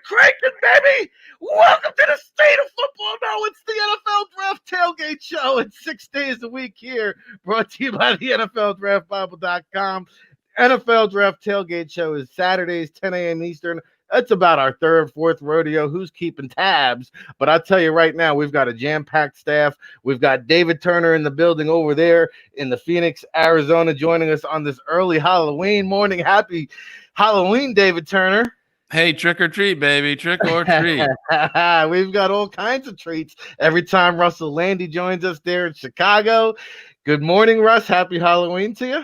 Cranking, baby! Welcome to the state of football. No, it's the NFL Draft Tailgate Show. It's 6 days a week here, brought to you by the NFLDraftBible.com. NFL Draft Tailgate Show is Saturdays, 10 a.m. Eastern. That's about our third, fourth rodeo. Who's keeping tabs? But I'll tell you right now, we've got a jam-packed staff. We've got David Turner in the building over there in the Phoenix, Arizona, joining us on this early Halloween morning. Happy Halloween, David Turner. Hey, trick or treat, baby. Trick or treat. We've got all kinds of treats every time Russell Landy joins us there in Chicago. Good morning, Russ. Happy Halloween to you.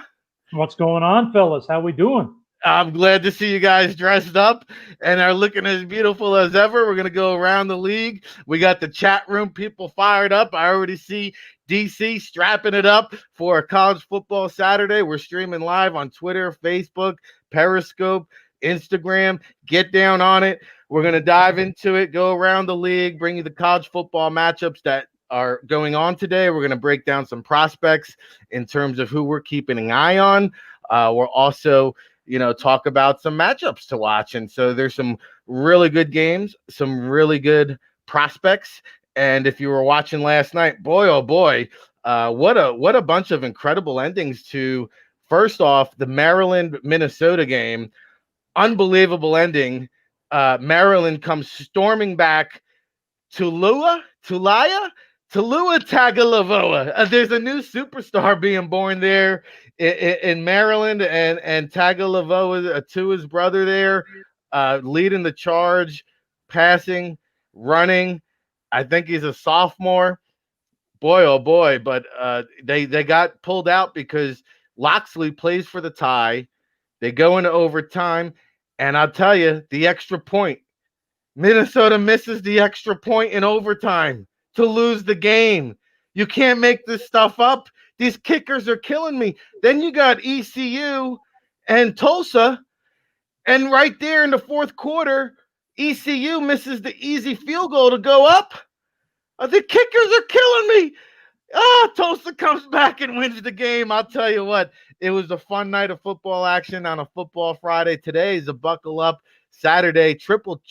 What's going on, fellas? How we doing? I'm glad to see you guys dressed up and are looking as beautiful as ever. We're going to go around the league. We got the chat room people fired up. I already see DC strapping it up for a college football Saturday. We're streaming live on Twitter, Facebook, Periscope, Instagram. Get down on it. We're going to dive into it, go around the league, bring you the college football matchups that are going on today. We're going to break down some prospects in terms of who we're keeping an eye on. We're also talk about some matchups to watch. And so there's some really good games, some really good prospects. And if you were watching last night, boy, oh boy, what a bunch of incredible endings to, first off, the Maryland-Minnesota game. Unbelievable ending. Maryland comes storming back to Tua Tagovailoa. There's a new superstar being born there in Maryland, and Tagovailoa, Tua's brother there, leading the charge, passing, running. I think he's a sophomore. Boy, oh boy, but they got pulled out because Loxley plays for the tie. They go into overtime, and I'll tell you, the extra point. Minnesota misses the extra point in overtime to lose the game. You can't make this stuff up. These kickers are killing me. Then you got ECU and Tulsa, and right there in the fourth quarter, ECU misses the easy field goal to go up. The kickers are killing me. Tulsa comes back and wins the game. I'll tell you what, it was a fun night of football action on a football Friday. Today is a buckle up Saturday, triple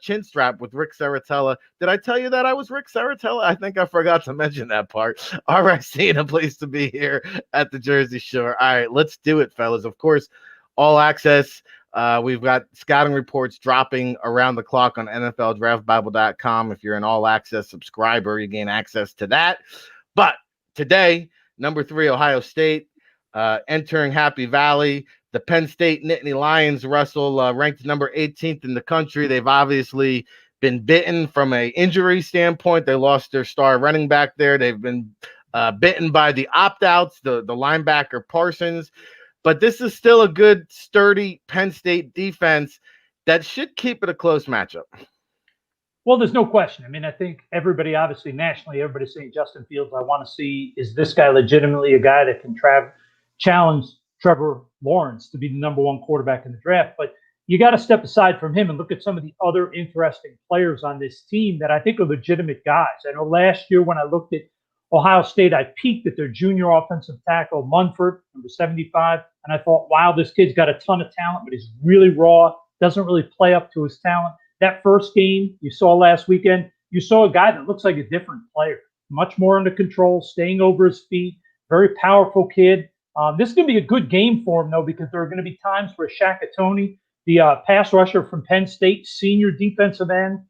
chin strap with Ric Serritella. Did I tell you that I was Ric Serritella? I think I forgot to mention that part. RIC and a place to be here at the Jersey Shore. All right, let's do it, fellas. Of course, all access. We've got scouting reports dropping around the clock on NFLDraftBible.com. If you're an all access subscriber, you gain access to that. But today, number 3, Ohio State, entering Happy Valley. The Penn State Nittany Lions, Russell, ranked number 18th in the country. They've obviously been bitten from an injury standpoint. They lost their star running back there. They've been bitten by the opt-outs, the linebacker Parsons. But this is still a good, sturdy Penn State defense that should keep it a close matchup. Well, there's no question. I mean, I think everybody, obviously, nationally, everybody's saying Justin Fields. I want to see, is this guy legitimately a guy that can challenge Trevor Lawrence to be the number 1 quarterback in the draft? But you got to step aside from him and look at some of the other interesting players on this team that I think are legitimate guys. I know last year when I looked at Ohio State, I peeked at their junior offensive tackle, Munford, number 75, and I thought, wow, this kid's got a ton of talent, but he's really raw, doesn't really play up to his talent. That first game you saw last weekend, you saw a guy that looks like a different player, much more under control, staying over his feet, very powerful kid. This is going to be a good game for him, though, because there are going to be times where Shaka Toney, the pass rusher from Penn State, senior defensive end,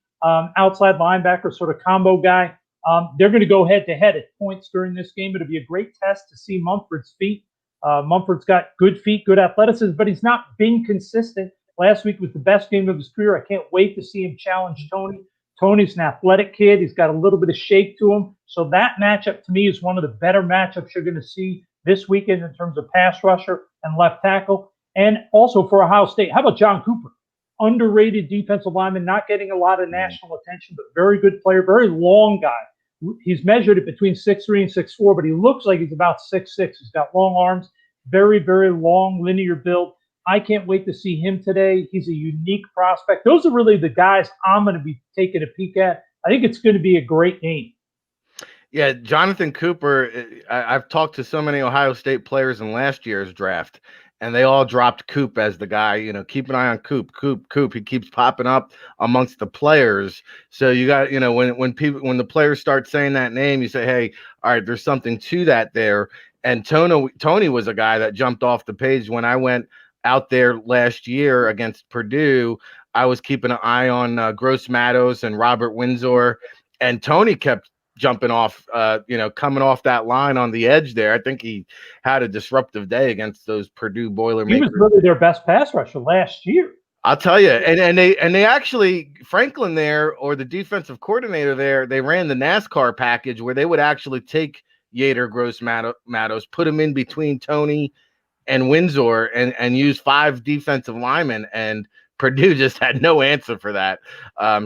outside linebacker, sort of combo guy, they're going to go head-to-head at points during this game. It'll be a great test to see Mumford's feet. Mumford's got good feet, good athleticism, but he's not been consistent. Last week was the best game of his career. I can't wait to see him challenge Toney. Tony's an athletic kid. He's got a little bit of shape to him. So that matchup, to me, is one of the better matchups you're going to see this weekend in terms of pass rusher and left tackle. And also for Ohio State, how about John Cooper? Underrated defensive lineman, not getting a lot of national attention, but very good player, very long guy. He's measured at between 6'3" and 6'4", but he looks like he's about 6'6". He's got long arms, very, very long linear build. I can't wait to see him today. He's a unique prospect. Those are really the guys I'm going to be taking a peek at. I think it's going to be a great game. Yeah, Jonathan Cooper, I've talked to so many Ohio State players in last year's draft, and they all dropped Coop as the guy. Keep an eye on Coop. He keeps popping up amongst the players. So you got, when the players start saying that name, you say, hey, all right, there's something to that there. And Tony was a guy that jumped off the page when I went out there last year against Purdue. I was keeping an eye on Gross Matos and Robert Windsor, and Tony kept jumping off, coming off that line on the edge there. I think he had a disruptive day against those Purdue Boilermakers. He was really their best pass rusher last year. I'll tell you, and they actually, Franklin there, or the defensive coordinator there, they ran the NASCAR package where they would actually take Yater, Gross Matos, put him in between Tony and Windsor, and use 5 defensive linemen, and Purdue just had no answer for that.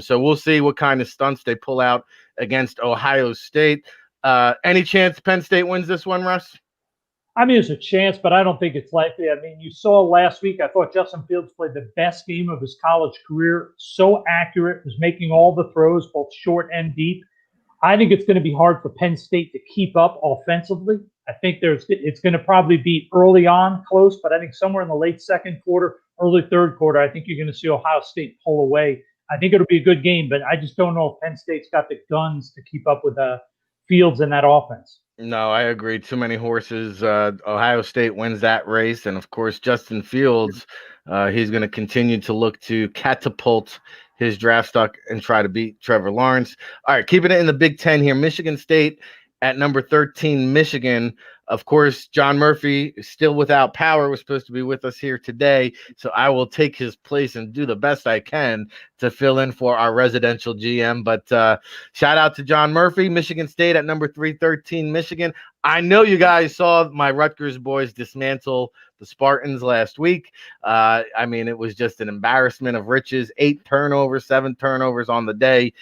So we'll see what kind of stunts they pull out against Ohio State. Any chance Penn State wins this one, Russ? I mean, there's a chance, but I don't think it's likely. I mean, you saw last week, I thought Justin Fields played the best game of his college career. So accurate, was making all the throws, both short and deep. I think it's going to be hard for Penn State to keep up offensively. I think it's going to probably be early on close, but I think somewhere in the late second quarter, early third quarter, I think you're going to see Ohio State pull away. I think it'll be a good game, but I just don't know if Penn State's got the guns to keep up with Fields in that offense. No, I agree. Too many horses. Ohio State wins that race. And, of course, Justin Fields, he's going to continue to look to catapult his draft stock and try to beat Trevor Lawrence. All right, keeping it in the Big Ten here. Michigan State at number 13, Michigan. Of course, John Murphy is still without power, was supposed to be with us here today. So I will take his place and do the best I can to fill in for our residential GM. But shout out to John Murphy, Michigan State at number 313, Michigan. I know you guys saw my Rutgers boys dismantle the Spartans last week. I mean, it was just an embarrassment of riches. 7 turnovers on the day.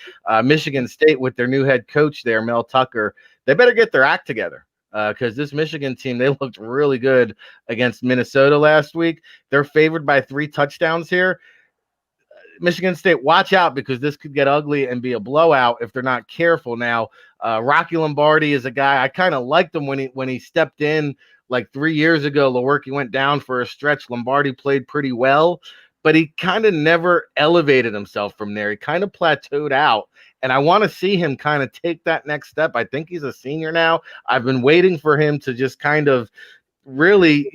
Michigan State with their new head coach there, Mel Tucker, they better get their act together. Because this Michigan team, they looked really good against Minnesota last week. They're favored by 3 touchdowns here. Michigan State, watch out, because this could get ugly and be a blowout if they're not careful. Now, Rocky Lombardi is a guy I kind of liked him when he stepped in like 3 years ago. Lewerke went down for a stretch. Lombardi played pretty well, but he kind of never elevated himself from there. He kind of plateaued out. And I want to see him kind of take that next step. I think he's a senior now. I've been waiting for him to just kind of really,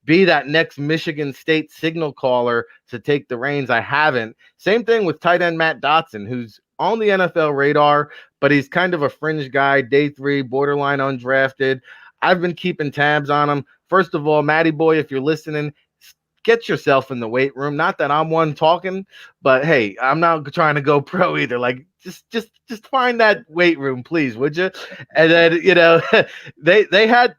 be that next Michigan State signal caller to take the reins. I haven't. Same thing with tight end Matt Dotson, who's on the NFL radar, but he's kind of a fringe guy, day 3, borderline undrafted. I've been keeping tabs on him. First of all, Matty boy, if you're listening, get yourself in the weight room. Not that I'm one talking, but hey, I'm not trying to go pro either. Like, just find that weight room, please, would you? And then they had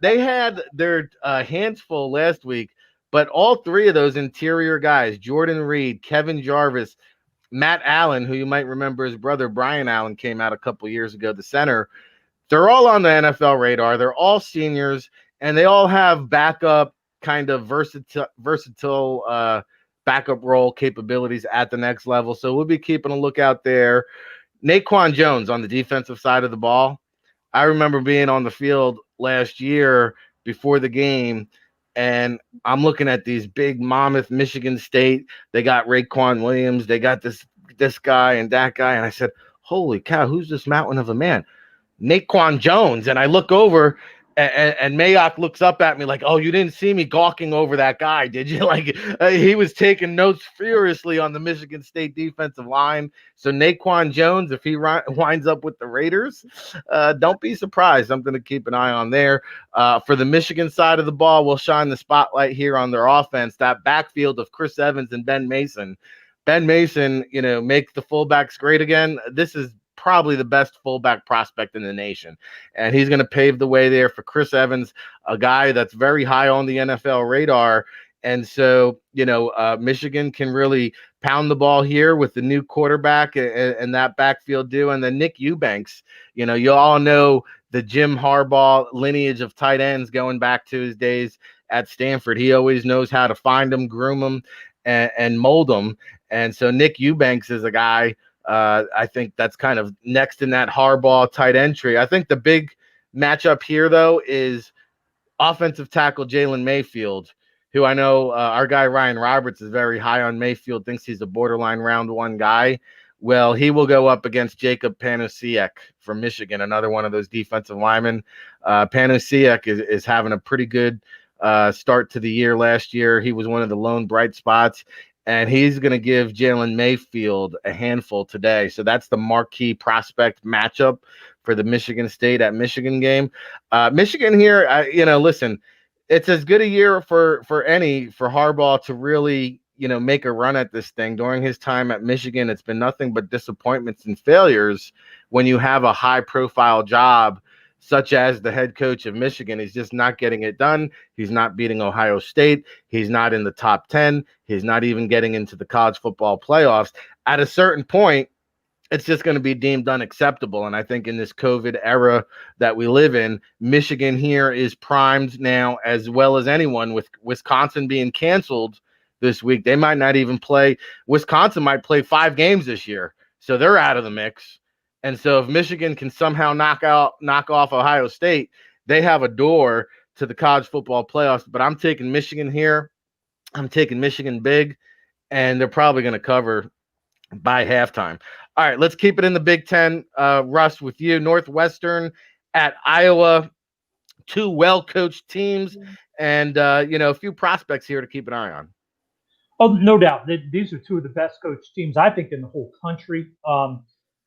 their hands full last week, but all 3 of those interior guys, Jordan Reed, Kevin Jarvis, Matt Allen, who you might remember his brother Brian Allen came out a couple years ago, the center. They're all on the NFL radar. They're all seniors, and they all have backup kind of versatile backup role capabilities at the next level. So we'll be keeping a lookout there. Naquan Jones on the defensive side of the ball. I remember being on the field last year before the game, and I'm looking at these big mammoth Michigan State. They got Raekwon Williams. They got this guy and that guy. And I said, holy cow, who's this mountain of a man? Naquan Jones. And I look over, and Mayock looks up at me like, oh, you didn't see me gawking over that guy, did you? Like, he was taking notes furiously on the Michigan State defensive line. So Naquan Jones, if he winds up with the Raiders, don't be surprised. Something to keep an eye on there. For the Michigan side of the ball, we'll shine the spotlight here on their offense. That backfield of Chris Evans and Ben Mason. Ben Mason, make the fullbacks great again. This is probably the best fullback prospect in the nation. And he's going to pave the way there for Chris Evans, a guy that's very high on the NFL radar. And so, Michigan can really pound the ball here with the new quarterback and that backfield do. And then Nick Eubanks, you all know the Jim Harbaugh lineage of tight ends going back to his days at Stanford. He always knows how to find them, groom them, and mold them. And so Nick Eubanks is a guy I think that's kind of next in that Harbaugh tight end tree. I think the big matchup here, though, is offensive tackle Jalen Mayfield, who I know our guy Ryan Roberts is very high on Mayfield, thinks he's a borderline round 1 guy. Well, he will go up against Jacob Panosiek from Michigan, another one of those defensive linemen. Panosiek is having a pretty good start to the year last year. He was one of the lone bright spots, and he's going to give Jalen Mayfield a handful today. So that's the marquee prospect matchup for the Michigan State at Michigan game. Michigan here, listen, it's as good a year for Harbaugh to really, make a run at this thing. During his time at Michigan, it's been nothing but disappointments and failures when you have a high-profile job such as the head coach of Michigan. He's just not getting it done. He's not beating Ohio State. He's not in the top 10. He's not even getting into the college football playoffs. At a certain point, it's just going to be deemed unacceptable. And I think in this COVID era that we live in, Michigan here is primed now as well as anyone, with Wisconsin being canceled this week. They might not even play. Wisconsin might play 5 games this year, so they're out of the mix. And so if Michigan can somehow knock off Ohio State, they have a door to the college football playoffs. But I'm taking Michigan here. I'm taking Michigan big, and they're probably going to cover by halftime. All right, let's keep it in the Big Ten. Russ, with you. Northwestern at Iowa, 2 well-coached teams, and a few prospects here to keep an eye on. Oh, no doubt. These are 2 of the best coached teams, I think, in the whole country.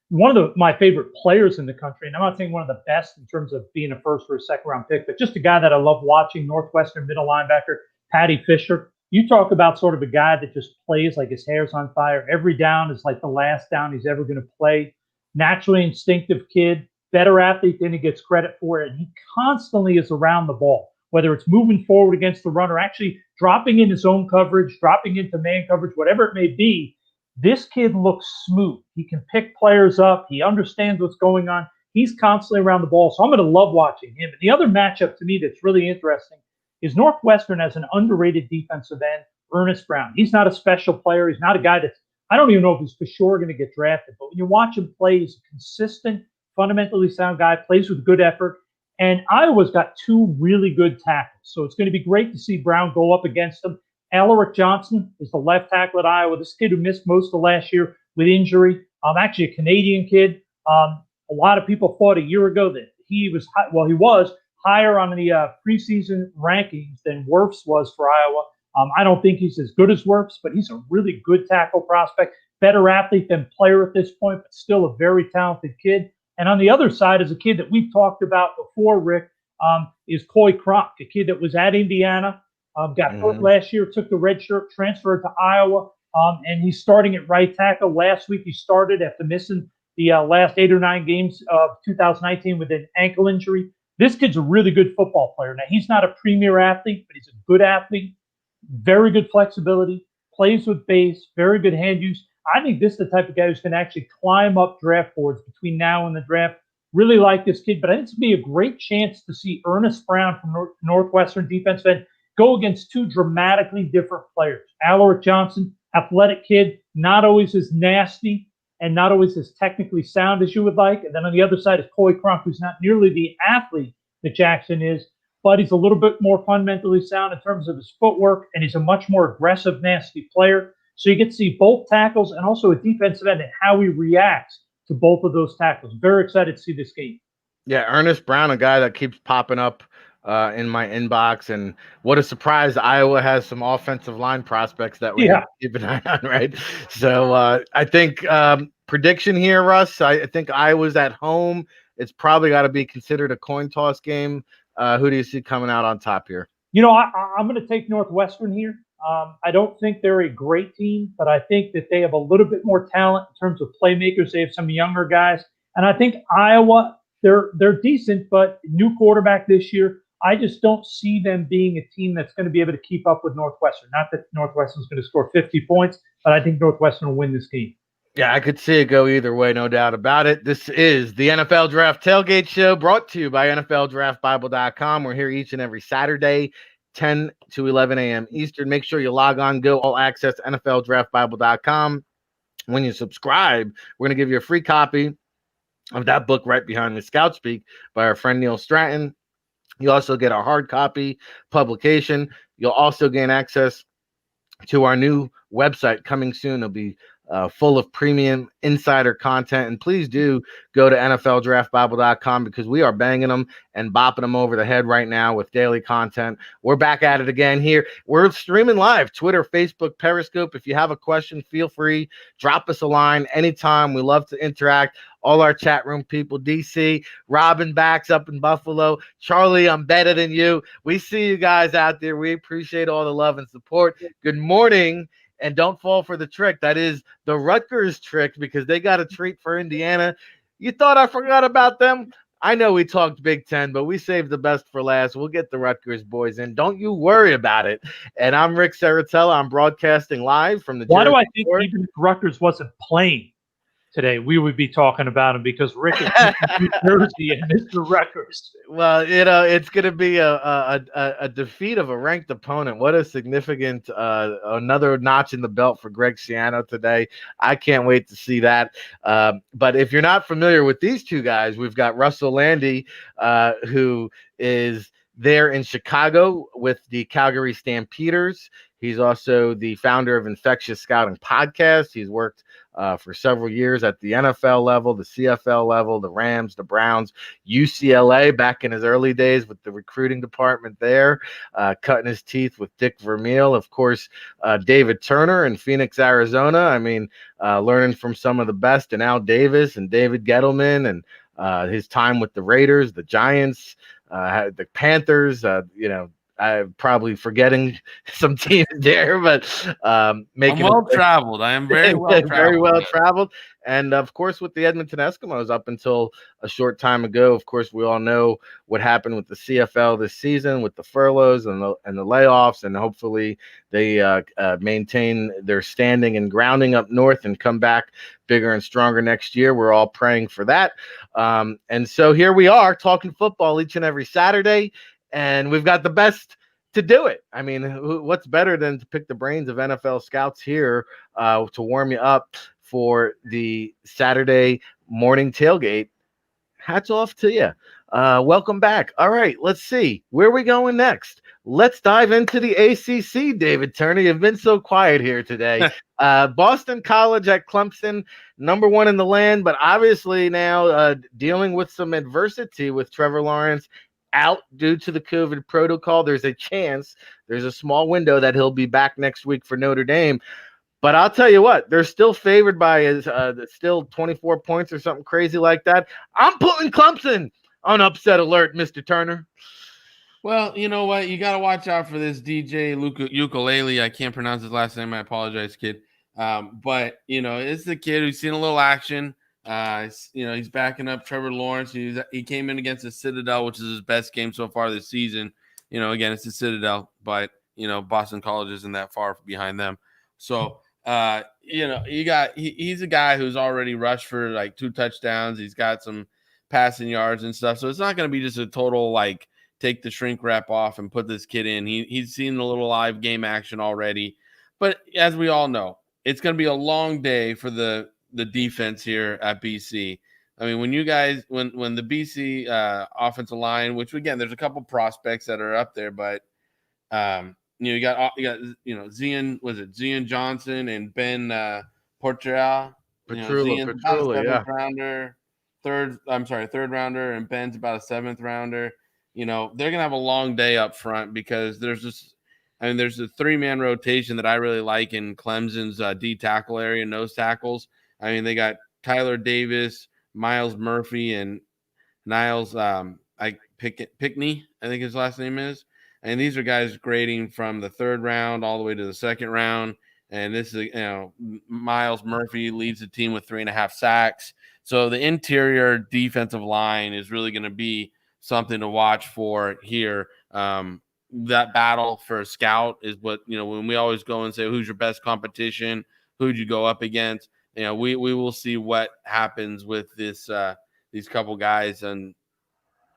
One of my favorite players in the country, and I'm not saying one of the best in terms of being a first or a second round pick, but just a guy that I love watching, Northwestern middle linebacker, Patty Fisher. You talk about sort of a guy that just plays like his hair's on fire. Every down is like the last down he's ever going to play. Naturally instinctive kid, better athlete than he gets credit for it. And he constantly is around the ball, whether it's moving forward against the run or actually dropping in his own coverage, dropping into man coverage, whatever it may be. This kid looks smooth. He can pick players up. He understands what's going on. He's constantly around the ball. So I'm going to love watching him. And the other matchup to me that's really interesting is Northwestern has an underrated defensive end, Ernest Brown. He's not a special player. He's not a guy that's, I don't even know if he's for sure going to get drafted. But when you watch him play, he's a consistent, fundamentally sound guy, plays with good effort. And Iowa's got 2 really good tackles. So it's going to be great to see Brown go up against him. Alaric Johnson is the left tackle at Iowa. This kid who missed most of last year with injury. Actually a Canadian kid. A lot of people thought a year ago that he was higher on the preseason rankings than Wirfs was for Iowa. I don't think he's as good as Wirfs, but he's a really good tackle prospect. Better athlete than player at this point, but still a very talented kid. And on the other side is a kid that we've talked about before, Rick, is Coy Cronk, a kid that was at Indiana. Got hurt last year, took the red shirt, transferred to Iowa, and he's starting at right tackle. Last week he started after missing the last 8 or 9 games of 2019 with an ankle injury. This kid's a really good football player. Now, he's not a premier athlete, but he's a good athlete, very good flexibility, plays with base, very good hand use. I think this is the type of guy who's going to actually climb up draft boards between now and the draft. Really like this kid, but I think it's going to be a great chance to see Ernest Brown from Northwestern defensive end go against 2 dramatically different players. Alaric Johnson, athletic kid, not always as nasty and not always as technically sound as you would like. And then on the other side is Coy Cronk, who's not nearly the athlete that Jackson is, but he's a little bit more fundamentally sound in terms of his footwork, and he's a much more aggressive, nasty player. So you get to see both tackles and also a defensive end and how he reacts to both of those tackles. Very excited to see this game. Yeah, Ernest Brown, a guy that keeps popping up in my inbox, and what a surprise Iowa has some offensive line prospects that we have to keep an eye on, right? So I think prediction here, Russ, I think Iowa's at home. It's probably got to be considered a coin toss game. Who do you see coming out on top here? I'm going to take Northwestern here. I don't think they're a great team, but I think that they have a little bit more talent in terms of playmakers. They have some younger guys, and I think Iowa, they're decent, but new quarterback this year. I just don't see them being a team that's going to be able to keep up with Northwestern. Not that Northwestern's going to score 50 points, but I think Northwestern will win this game. Yeah, I could see it go either way, no doubt about it. This is the NFL Draft Tailgate Show, brought to you by NFLDraftBible.com. We're here each and every Saturday, 10 to 11 a.m. Eastern. Make sure you log on, go all access to NFLDraftBible.com. When you subscribe, we're going to give you a free copy of that book right behind me, Scout Speak, by our friend Neil Stratton. You also get our hard copy publication. You'll also gain access to our new website coming soon. It'll be full of premium insider content. And please do go to NFLDraftBible.com because we are banging them and bopping them over the head right now with daily content. We're back at it again here. We're streaming live, Twitter, Facebook, Periscope. If you have a question, feel free, drop us a line anytime. We love to interact. All our chat room people, DC, Robin Backs up in Buffalo. Charlie, I'm better than you. We see you guys out there. We appreciate all the love and support. Good morning. And don't fall for the trick. That is the Rutgers trick because they got a treat for Indiana. You thought I forgot about them? I know we talked Big Ten, but we saved the best for last. We'll get the Rutgers boys in. Don't you worry about it. And I'm Ric Serritella. I'm broadcasting live from the Why do I Jersey think Shore. even if Rutgers wasn't playing today, we would be talking about him because Rick is New Jersey and Mr. Rutgers. Well, it's going to be a defeat of a ranked opponent. What a significant another notch in the belt for Greg Schiano today. I can't wait to see that. But if you're not familiar with these two guys, we've got Russell Landy, who is there in Chicago with the Calgary Stampeders. He's also the founder of Infectious Scouting Podcast. He's worked for several years at the NFL level, the CFL level, the Rams, the Browns, UCLA back in his early days with the recruiting department there, cutting his teeth with Dick Vermeil. Of course, David Turner in Phoenix, Arizona. I mean, learning from some of the best, and Al Davis and David Gettleman and his time with the Raiders, the Giants, the Panthers, I'm probably forgetting some teams there, but making I'm well traveled. I am very well traveled. Very well traveled. And of course, with the Edmonton Eskimos up until a short time ago, of course, we all know what happened with the CFL this season with the furloughs and the layoffs, and hopefully they maintain their standing and grounding up north and come back bigger and stronger next year. We're all praying for that. And so here we are talking football each and every Saturday. And we've got the best to do it. I mean, what's better than to pick the brains of NFL scouts here to warm you up for the Saturday morning tailgate? Hats off to you. Welcome back. All right, let's see. Where are we going next? Let's dive into the ACC, David Turner. You've been so quiet here today. Boston College at Clemson, number one in the land, but obviously now dealing with some adversity with Trevor Lawrence out due to the COVID protocol. There's a small window that he'll be back next week for Notre Dame. But I'll tell you what, they're still favored by still 24 points or something crazy like that. I'm putting Clemson on upset alert, Mr. Turner. Well, you know what? You got to watch out for this DJ Ukulele. I can't pronounce his last name. I apologize, kid. But, it's the kid who's seen a little action. He's backing up Trevor Lawrence. He came in against the Citadel, which is his best game so far this season. Again, it's the Citadel, but Boston College isn't that far behind them. So, he's a guy who's already rushed for like 2 touchdowns. He's got some passing yards and stuff. So it's not going to be just a total like take the shrink wrap off and put this kid in. He's seen a little live game action already. But as we all know, it's going to be a long day for the defense here at BC. I mean, when the BC offensive line, which again, there's a couple prospects that are up there, but you got Zion Johnson and Ben Petrula, third rounder, and Ben's about a 7th rounder. They're gonna have a long day up front because there's a 3-man rotation that I really like in Clemson's D tackle area, nose tackles. I mean, they got Tyler Davis, Miles Murphy, and Niles Pickney, I think his last name is. And these are guys grading from the 3rd round all the way to the 2nd round. And this is, Miles Murphy leads the team with 3.5 sacks. So the interior defensive line is really going to be something to watch for here. That battle for a scout is what, when we always go and say, who's your best competition? Who'd you go up against? We will see what happens with this these couple guys and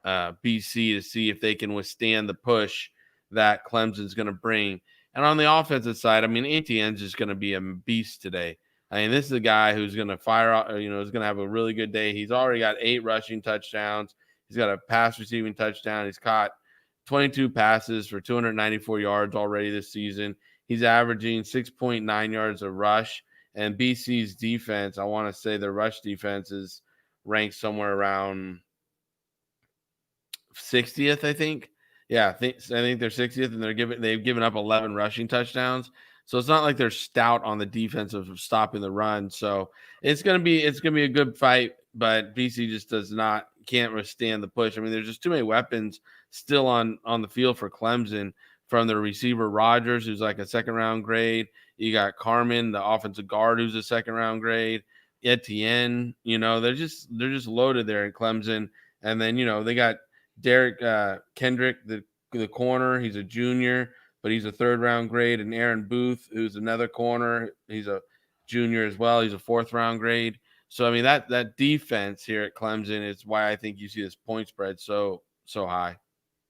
BC to see if they can withstand the push that Clemson's going to bring. And on the offensive side, I mean, Etienne's just going to be a beast today. I mean, this is a guy who's going to fire out, is going to have a really good day. He's already got 8 rushing touchdowns. He's got a pass receiving touchdown. He's caught 22 passes for 294 yards already this season. He's averaging 6.9 yards a rush. And BC's defense, I want to say their rush defense is ranked somewhere around 60th, I think. Yeah, I think they're 60th, and they've given up 11 rushing touchdowns. So it's not like they're stout on the defense of stopping the run. So it's gonna be a good fight, but BC just can't withstand the push. I mean, there's just too many weapons still on the field for Clemson, from the receiver Rogers, who's like a second-round grade. You got Carmen, the offensive guard, who's a second-round grade. Etienne, they're just loaded there in Clemson. And then, they got Derek Kendrick, the corner. He's a junior, but he's a third-round grade. And Aaron Booth, who's another corner. He's a junior as well. He's a fourth-round grade. So, I mean, that defense here at Clemson is why I think you see this point spread so high.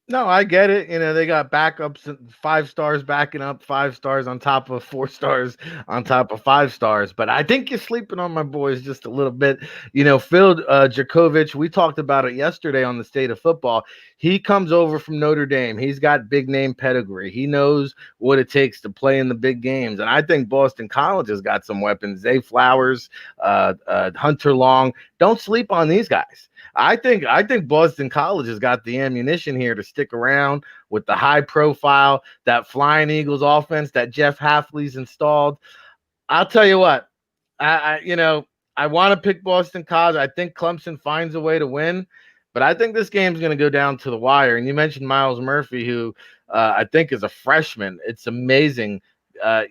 No, I get it. They got backups, 5 stars backing up, 5 stars on top of 4 stars on top of 5 stars. But I think you're sleeping on my boys just a little bit. Phil Jakovich, we talked about it yesterday on the State of Football. He comes over from Notre Dame. He's got big name pedigree. He knows what it takes to play in the big games. And I think Boston College has got some weapons. Zay Flowers, Hunter Long. Don't sleep on these guys. I think Boston College has got the ammunition here to stick around with the high profile, that Flying Eagles offense that Jeff Hafley's installed. I'll tell you what, I want to pick Boston College. I think Clemson finds a way to win, but I think this game's going to go down to the wire. And you mentioned Miles Murphy, who I think is a freshman. It's amazing.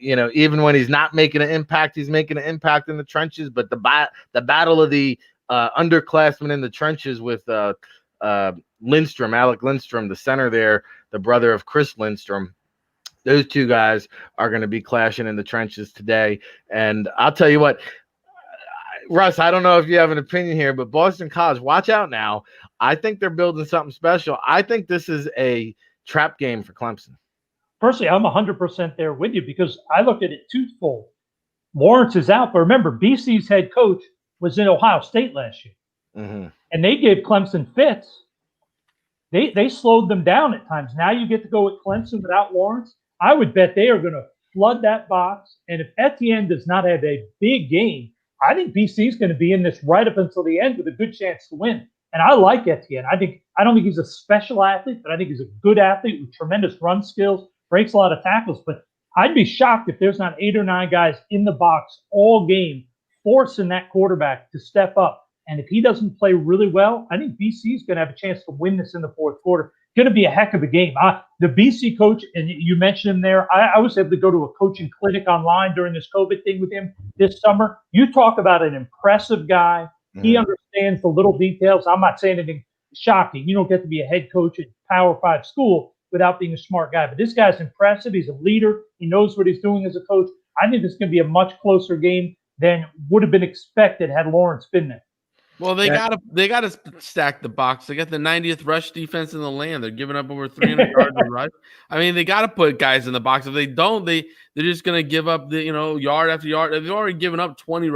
Even when he's not making an impact, he's making an impact in the trenches. But the battle of the underclassmen in the trenches with Lindstrom, Alec Lindstrom, the center there, the brother of Chris Lindstrom. Those two guys are going to be clashing in the trenches today. And I'll tell you what, Russ, I don't know if you have an opinion here, but Boston College, watch out now. I think they're building something special. I think this is a trap game for Clemson. Personally, I'm 100% there with you, because I look at it twofold. Lawrence is out, but remember, BC's head coach was in Ohio State last year. Mm-hmm. And they gave Clemson fits. They slowed them down at times. Now you get to go with Clemson without Lawrence. I would bet they are going to flood that box. And if Etienne does not have a big game, I think BC is going to be in this right up until the end with a good chance to win. And I like Etienne. I don't think he's a special athlete, but I think he's a good athlete with tremendous run skills, breaks a lot of tackles. But I'd be shocked if there's not 8 or 9 guys in the box all game forcing that quarterback to step up. And if he doesn't play really well, I think BC is going to have a chance to win this in the fourth quarter. Going to be a heck of a game. The BC coach, and you mentioned him there, I was able to go to a coaching clinic online during this COVID thing with him this summer. You talk about an impressive guy. Mm-hmm. He understands the little details. I'm not saying anything shocking. You don't get to be a head coach at Power 5 school without being a smart guy. But this guy's impressive. He's a leader. He knows what he's doing as a coach. I think this is going to be a much closer game than would have been expected had Lawrence been there. Well, they gotta stack the box. They got the 90th rush defense in the land. They're giving up over 300 yards of rush. I mean, they got to put guys in the box. If they don't, they're just gonna give up the yard after yard. They've already given up 20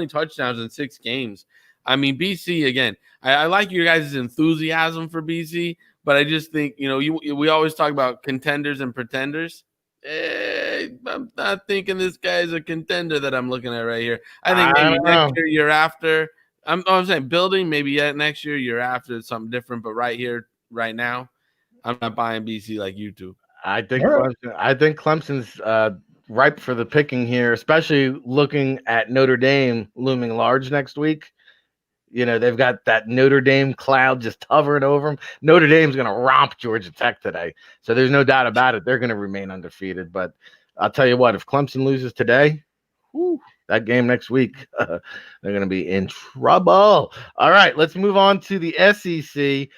touchdowns in 6 games. I mean, BC again. I like your guys' enthusiasm for BC, but I just think we always talk about contenders and pretenders. I'm not thinking this guy's a contender that I'm looking at right here. I think maybe next year after. I'm saying building, maybe next year after, it's something different. But right here, right now, I'm not buying BC like you two. I think Clemson's ripe for the picking here, especially looking at Notre Dame looming large next week. They've got that Notre Dame cloud just hovering over them. Notre Dame's going to romp Georgia Tech today. So there's no doubt about it. They're going to remain undefeated. But I'll tell you what, if Clemson loses today, that game next week, they're going to be in trouble. All right, let's move on to the SEC.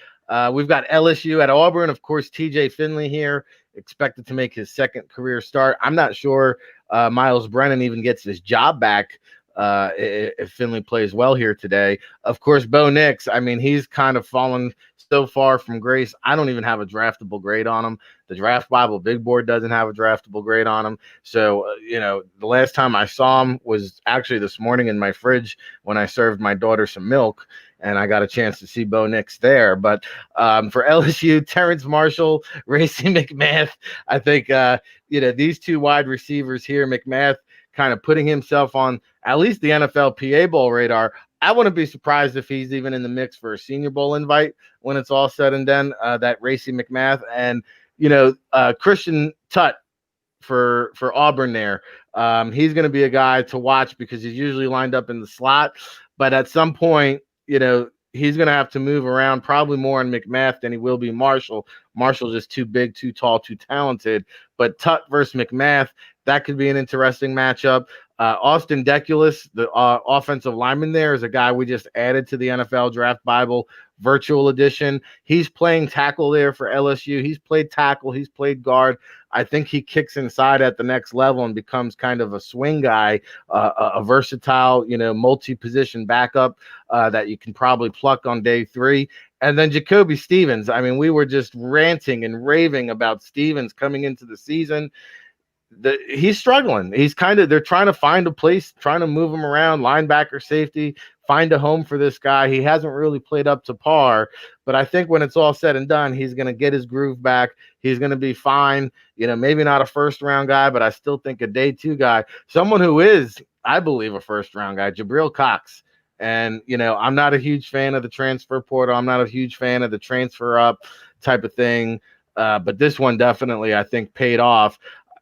We've got LSU at Auburn. Of course, TJ Finley here, expected to make his second career start. I'm not sure Miles Brennan even gets his job back if Finley plays well here today. Of course, Bo Nix, I mean, he's kind of fallen so far from grace. I don't even have a draftable grade on him. The Draft Bible Big Board doesn't have a draftable grade on him. So, the last time I saw him was actually this morning in my fridge when I served my daughter some milk, and I got a chance to see Bo Nix there. But for LSU, Terrence Marshall, Racey McMath, I think, these two wide receivers here, McMath kind of putting himself on at least the NFLPA Bowl radar. I wouldn't be surprised if he's even in the mix for a Senior Bowl invite when it's all said and done, that Racey McMath. And, Christian Tutt for Auburn there. He's going to be a guy to watch because he's usually lined up in the slot. But at some point, he's going to have to move around probably more on McMath than he will be Marshall. Marshall's just too big, too tall, too talented. But Tutt versus McMath, that could be an interesting matchup. Austin Deculus, the offensive lineman there, is a guy we just added to the NFL Draft Bible Virtual Edition. He's playing tackle there for LSU. He's played tackle. He's played guard. I think he kicks inside at the next level and becomes kind of a swing guy, a versatile, multi-position backup that you can probably pluck on day 3. And then Jacoby Stevens. I mean, we were just ranting and raving about Stevens coming into the season. He's struggling. They're trying to find a place, trying to move him around, linebacker, safety, find a home for this guy. He hasn't really played up to par, but I think when it's all said and done, he's going to get his groove back. He's going to be fine. Maybe not a first-round guy, but I still think a day 2 guy. Someone who is, I believe, a first-round guy, Jabril Cox. And, I'm not a huge fan of the transfer portal. I'm not a huge fan of the transfer up type of thing. But this one definitely, I think, paid off.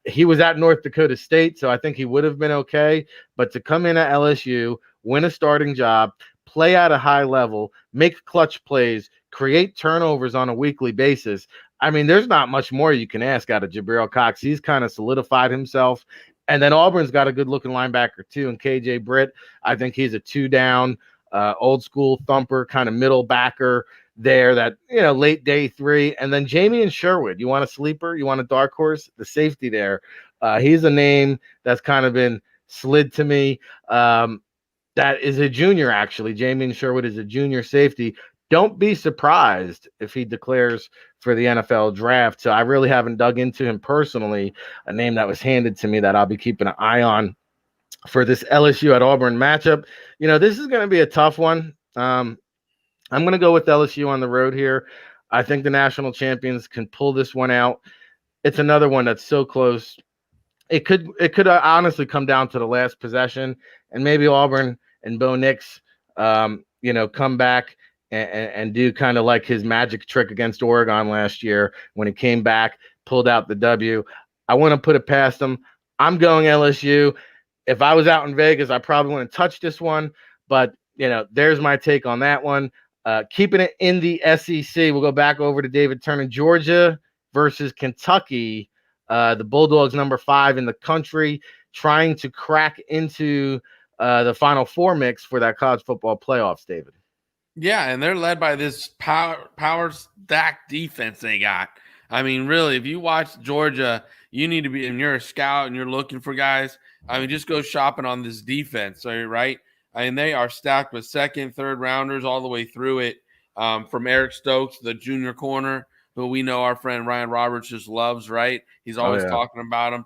He was at North Dakota State, so I think he would have been okay. But to come in at LSU, win a starting job, play at a high level, make clutch plays, create turnovers on a weekly basis, I mean, there's not much more you can ask out of Jabril Cox. He's kind of solidified himself. And then Auburn's got a good-looking linebacker, too, and KJ Britt. I think he's a 2-down, old-school thumper, kind of middle backer there that, late day 3. And then Jamie Sherwood, you want a sleeper? You want a dark horse? The safety there. He's a name that's kind of been slid to me. That is a junior, actually. Jamie Sherwood is a junior safety. Don't be surprised if he declares for the NFL draft. So I really haven't dug into him personally, a name that was handed to me that I'll be keeping an eye on for this LSU at Auburn matchup. This is going to be a tough one. I'm going to go with LSU on the road here. I think the national champions can pull this one out. It's another one that's so close. It could honestly come down to the last possession, and maybe Auburn and Bo Nix, come back and do kind of like his magic trick against Oregon last year when he came back, pulled out the W. I want to put it past them. I'm going LSU. If I was out in Vegas, I probably wouldn't touch this one, but there's my take on that one. Keeping it in the SEC, we'll go back over to David Turner. Georgia versus Kentucky. The Bulldogs, number 5 in the country, trying to crack into the Final Four mix for that college football playoffs, David. Yeah, and they're led by this power stack defense they got. I mean, really, if you watch Georgia, you need to be, and you're a scout and you're looking for guys, I mean, just go shopping on this defense, right? I mean, they are stacked with second, third rounders all the way through it, from Eric Stokes, the junior corner, who we know our friend Ryan Roberts just loves, right? He's always talking about him.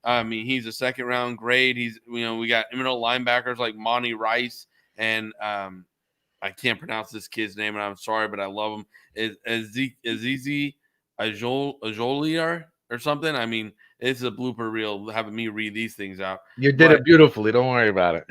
I mean, he's a second-round grade. We got middle linebackers like Monty Rice and I can't pronounce this kid's name, and I'm sorry, but I love him. Azizi Ajoliar or something. I mean, it's a blooper reel having me read these things out. You did it beautifully. Don't worry about it.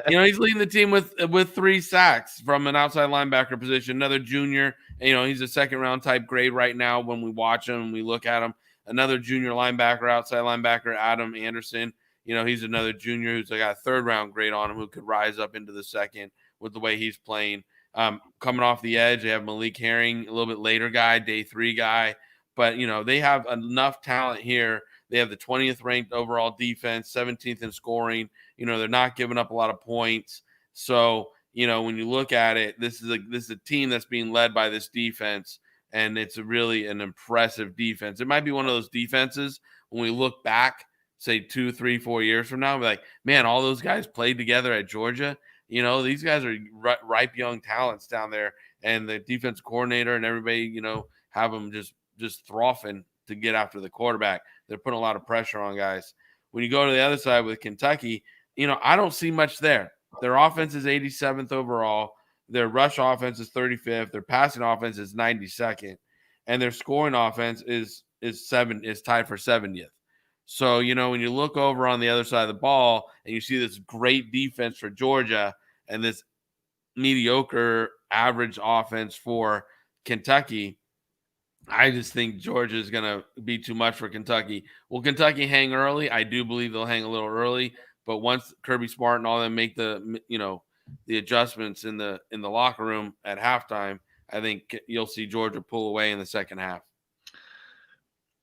He's leading the team with 3 sacks from an outside linebacker position. Another junior. He's a second-round type grade right now when we watch him and we look at him. Another junior linebacker, outside linebacker, Adam Anderson. He's another junior who's got a third-round grade on him who could rise up into the second with the way he's playing. Coming off the edge, they have Malik Herring, a little bit later guy, day 3 guy. But, they have enough talent here. They have the 20th ranked overall defense, 17th in scoring. They're not giving up a lot of points. So, when you look at it, this is a team that's being led by this defense, and it's really an impressive defense. It might be one of those defenses when we look back, say 2, 3, 4 years from now, be like, man, all those guys played together at Georgia. These guys are ripe young talents down there and the defense coordinator and everybody, have them just throffing to get after the quarterback. They're putting a lot of pressure on guys. When you go to the other side with Kentucky, I don't see much there. Their offense is 87th overall. Their rush offense is 35th. Their passing offense is 92nd, and their scoring offense is tied for 70th. So, when you look over on the other side of the ball and you see this great defense for Georgia and this mediocre average offense for Kentucky, I just think Georgia is going to be too much for Kentucky. Will Kentucky hang early? I do believe they'll hang a little early, but once Kirby Smart and all them make the adjustments in the locker room at halftime, I think you'll see Georgia pull away in the second half.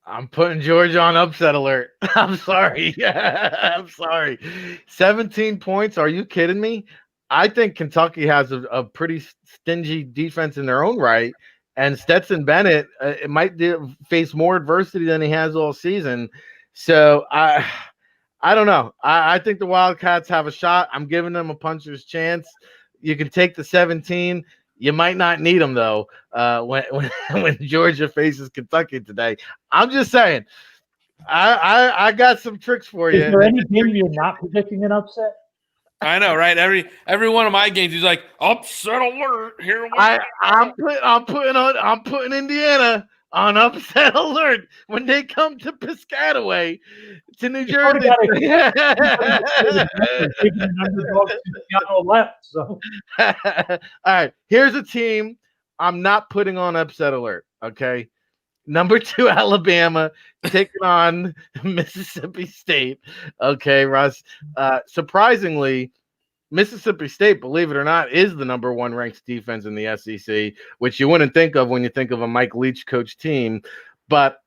I'm putting Georgia on upset alert. I'm sorry. I'm sorry. 17 points. Are you kidding me? I think Kentucky has a pretty stingy defense in their own right. And Stetson Bennett it might face more adversity than he has all season. So I don't know. I think the Wildcats have a shot. I'm giving them a puncher's chance. You can take the 17. You might not need them, though, when Georgia faces Kentucky today. I'm just saying, I got some tricks for you. Is there any game you're not predicting an upset? I know, right? Every one of my games, he's like, upset alert. Here I'm putting Indiana on upset alert when they come to Piscataway to New Jersey. All right, here's a team I'm not putting on upset alert. Okay, number 2 Alabama taking on Mississippi State. Okay, Russ. Surprisingly, Mississippi State, believe it or not, is the number 1 ranked defense in the SEC, which you wouldn't think of when you think of a Mike Leach coach team. But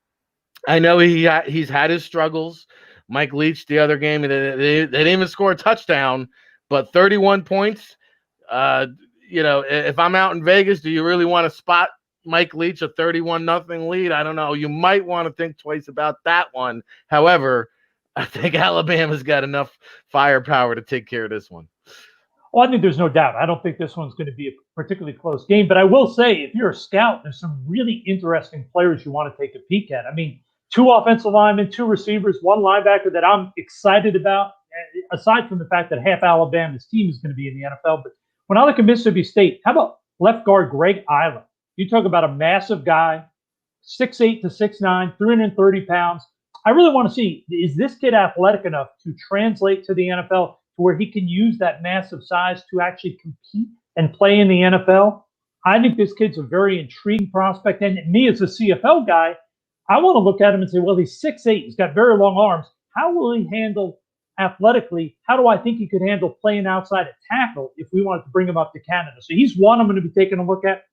I know he's had his struggles. Mike Leach, the other game, they didn't even score a touchdown, but 31 points. If I'm out in Vegas, do you really want to spot Mike Leach a 31-0 lead? I don't know. You might want to think twice about that one. However, I think Alabama's got enough firepower to take care of this one. Well, I think there's no doubt. I don't think this one's going to be a particularly close game. But I will say, if you're a scout, there's some really interesting players you want to take a peek at. I mean, 2 offensive linemen, 2 receivers, 1 linebacker that I'm excited about, aside from the fact that half Alabama's team is going to be in the NFL. But when I look at Mississippi State, how about left guard Greg Island? You talk about a massive guy, 6'8" to 6'9", 330 pounds. I really want to see, is this kid athletic enough to translate to the NFL to where he can use that massive size to actually compete and play in the NFL? I think this kid's a very intriguing prospect. And me as a CFL guy, I want to look at him and say, well, he's 6'8". He's got very long arms. How will he handle athletically? How do I think he could handle playing outside at tackle if we wanted to bring him up to Canada? So he's one I'm going to be taking a look at.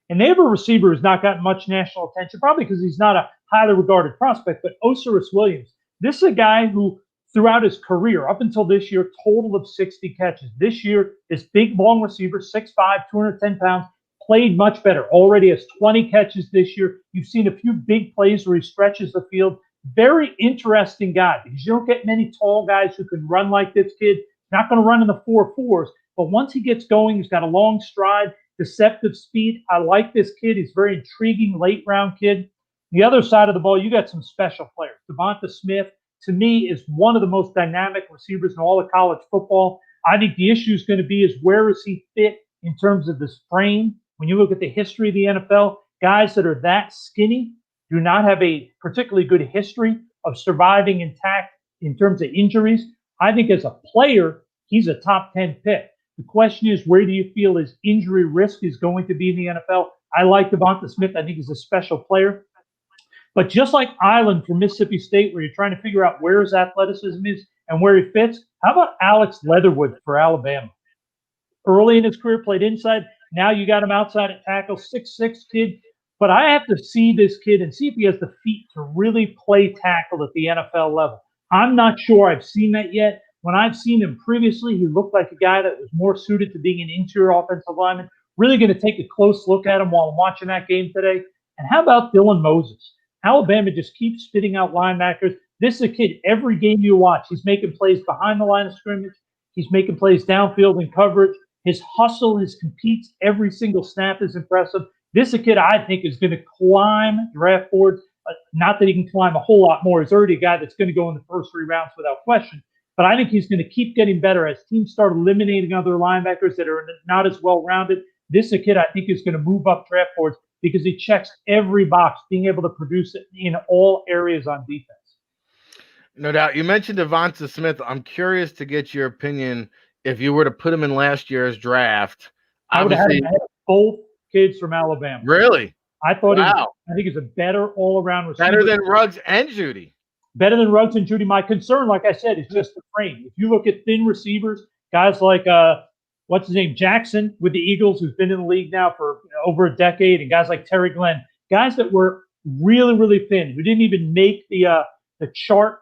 And they have a receiver who's not gotten much national attention, probably because he's not a highly regarded prospect, but Osiris Williams. This is a guy who, throughout his career, up until this year, total of 60 catches. This year, this big, long receiver, 6'5", 210 pounds, played much better. Already has 20 catches this year. You've seen a few big plays where he stretches the field. Very interesting guy, because you don't get many tall guys who can run like this kid. Not going to run in the 4.4s, but once he gets going, he's got a long stride, deceptive speed. I like this kid. He's a very intriguing late-round kid. The other side of the ball, you got some special players. Devonta Smith, to me, is one of the most dynamic receivers in all of college football. I think the issue is going to be is where does he fit in terms of his frame? When you look at the history of the NFL, guys that are that skinny do not have a particularly good history of surviving intact in terms of injuries. I think as a player, he's a top 10 pick. The question is, where do you feel his injury risk is going to be in the NFL? I like Devonta Smith. I think he's a special player. But just like Island from Mississippi State, where you're trying to figure out where his athleticism is and where he fits, how about Alex Leatherwood for Alabama? Early in his career, played inside. Now you got him outside at tackle, 6'6" kid. But I have to see this kid and see if he has the feet to really play tackle at the NFL level. I'm not sure I've seen that yet. When I've seen him previously, he looked like a guy that was more suited to being an interior offensive lineman. Really going to take a close look at him while I'm watching that game today. And how about Dylan Moses? Alabama just keeps spitting out linebackers. This is a kid, every game you watch, he's making plays behind the line of scrimmage. He's making plays downfield in coverage. His hustle, his competes every single snap is impressive. This is a kid I think is going to climb draft boards. Not that he can climb a whole lot more. He's already a guy that's going to go in the first 3 rounds without question. But I think he's going to keep getting better as teams start eliminating other linebackers that are not as well-rounded. This is a kid I think is going to move up draft boards because he checks every box, being able to produce it in all areas on defense. No doubt. You mentioned Devonta Smith. I'm curious to get your opinion if you were to put him in last year's draft. I would have had him ahead of both kids from Alabama. Really? I thought I think he's a better all-around receiver. Better than Ruggs and Judy. Better than Ruggs and Judy. My concern, like I said, is just the frame. If you look at thin receivers, guys like what's his name, Jackson with the Eagles, who's been in the league now for over a decade, and guys like Terry Glenn, guys that were really, really thin, who didn't even make the chart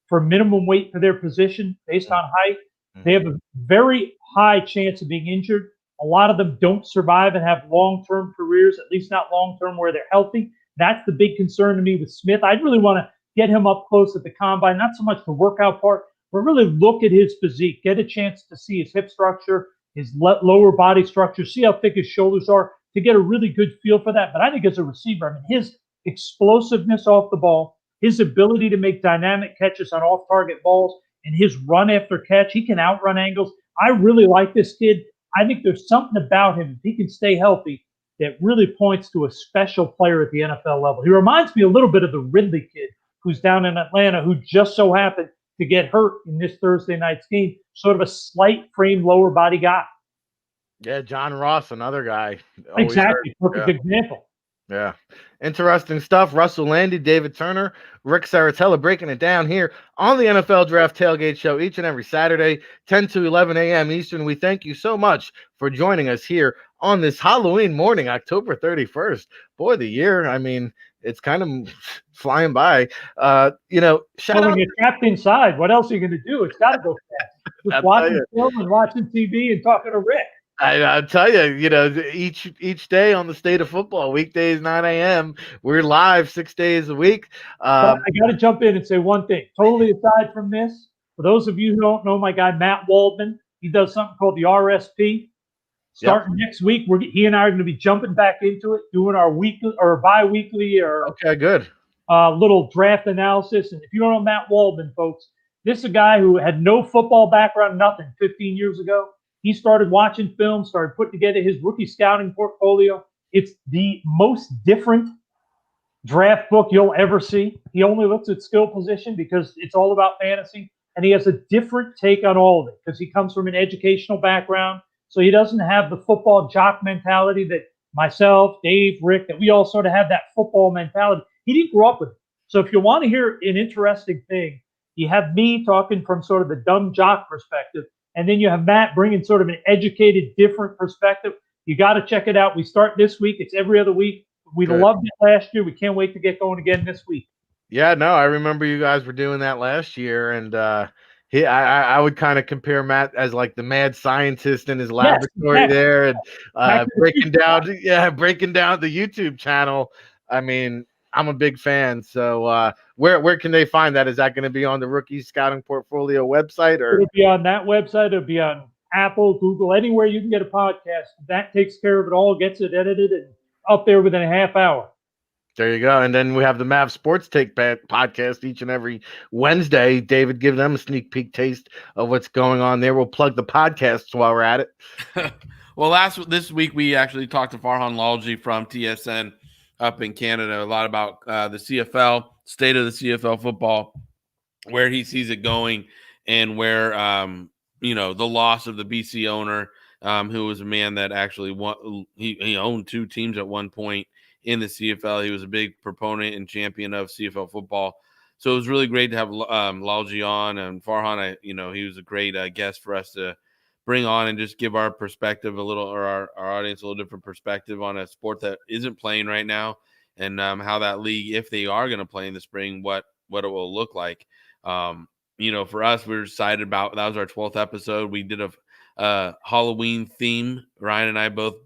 for minimum weight for their position based on height. They have a very high chance of being injured. A lot of them don't survive and have long-term careers, at least not long-term where they're healthy. That's the big concern to me with Smith. I'd really want to get him up close at the combine, not so much the workout part, but really look at his physique, get a chance to see his hip structure, his lower body structure, see how thick his shoulders are to get a really good feel for that. But I think as a receiver, I mean, his explosiveness off the ball, his ability to make dynamic catches on off-target balls, and his run after catch, he can outrun angles. I really like this kid. I think there's something about him, if he can stay healthy, that really points to a special player at the NFL level. He reminds me a little bit of the Ridley kid who's down in Atlanta, who just so happened to get hurt in this Thursday night's game. Sort of a slight frame, lower body guy. Yeah, John Ross, another guy. Exactly. Perfect example. Yeah. Interesting stuff. Russell Landy, David Turner, Ric Serritella breaking it down here on the NFL Draft Tailgate Show each and every Saturday, 10 to 11 a.m. Eastern. We thank you so much for joining us here on this Halloween morning, October 31st. Boy, the year, I mean, it's kind of flying by. Shout out. When you're trapped inside, what else are you going to do? It's got to go fast. Just watching film and watching TV and talking to Rick. I'll tell you, each day on the State of Football, weekdays, 9 a.m., we're live 6 days a week. But I got to jump in and say one thing. Totally aside from this, for those of you who don't know my guy, Matt Waldman, he does something called the RSP. Starting next week, he and I are going to be jumping back into it, doing our weekly or bi-weekly good little draft analysis. And if you don't know Matt Waldman, folks, this is a guy who had no football background, nothing, 15 years ago. He started watching film, started putting together his rookie scouting portfolio. It's the most different draft book you'll ever see. He only looks at skill position because it's all about fantasy. And he has a different take on all of it because he comes from an educational background. So he doesn't have the football jock mentality that myself, Dave, Rick, that we all sort of have that football mentality. He didn't grow up with it. So if you want to hear an interesting thing, you have me talking from sort of the dumb jock perspective. And then you have Matt bringing sort of an educated, different perspective. You got to check it out. We start this week. It's every other week. We loved it last year. We can't wait to get going again this week. Yeah, no, I remember you guys were doing that last year. And I would kind of compare Matt as like the mad scientist in his laboratory there and breaking down the YouTube channel. I mean, I'm a big fan. So where can they find that? Is that going to be on the Rookie Scouting Portfolio website? Or it'll be on that website. It'll be on Apple, Google, anywhere you can get a podcast. That takes care of it all, gets it edited and up there within a half hour. There you go. And then we have the Mav Sports Take podcast each and every Wednesday. David, give them a sneak peek taste of what's going on there. We'll plug the podcasts while we're at it. Well, this week we actually talked to Farhan Lalji from TSN up in Canada a lot about the CFL, state of the CFL football, where he sees it going, and where the loss of the BC owner, who was a man that actually he owned 2 teams at one point in the CFL. He was a big proponent and champion of CFL football. So it was really great to have Lalji on, and Farhan. He was a great guest for us to bring on and just give our perspective a little, or our audience a little different perspective on a sport that isn't playing right now, and how that league, if they are going to play in the spring, what it will look like. For us, we're excited about, that was our 12th episode. We did a Halloween theme. Ryan and I both,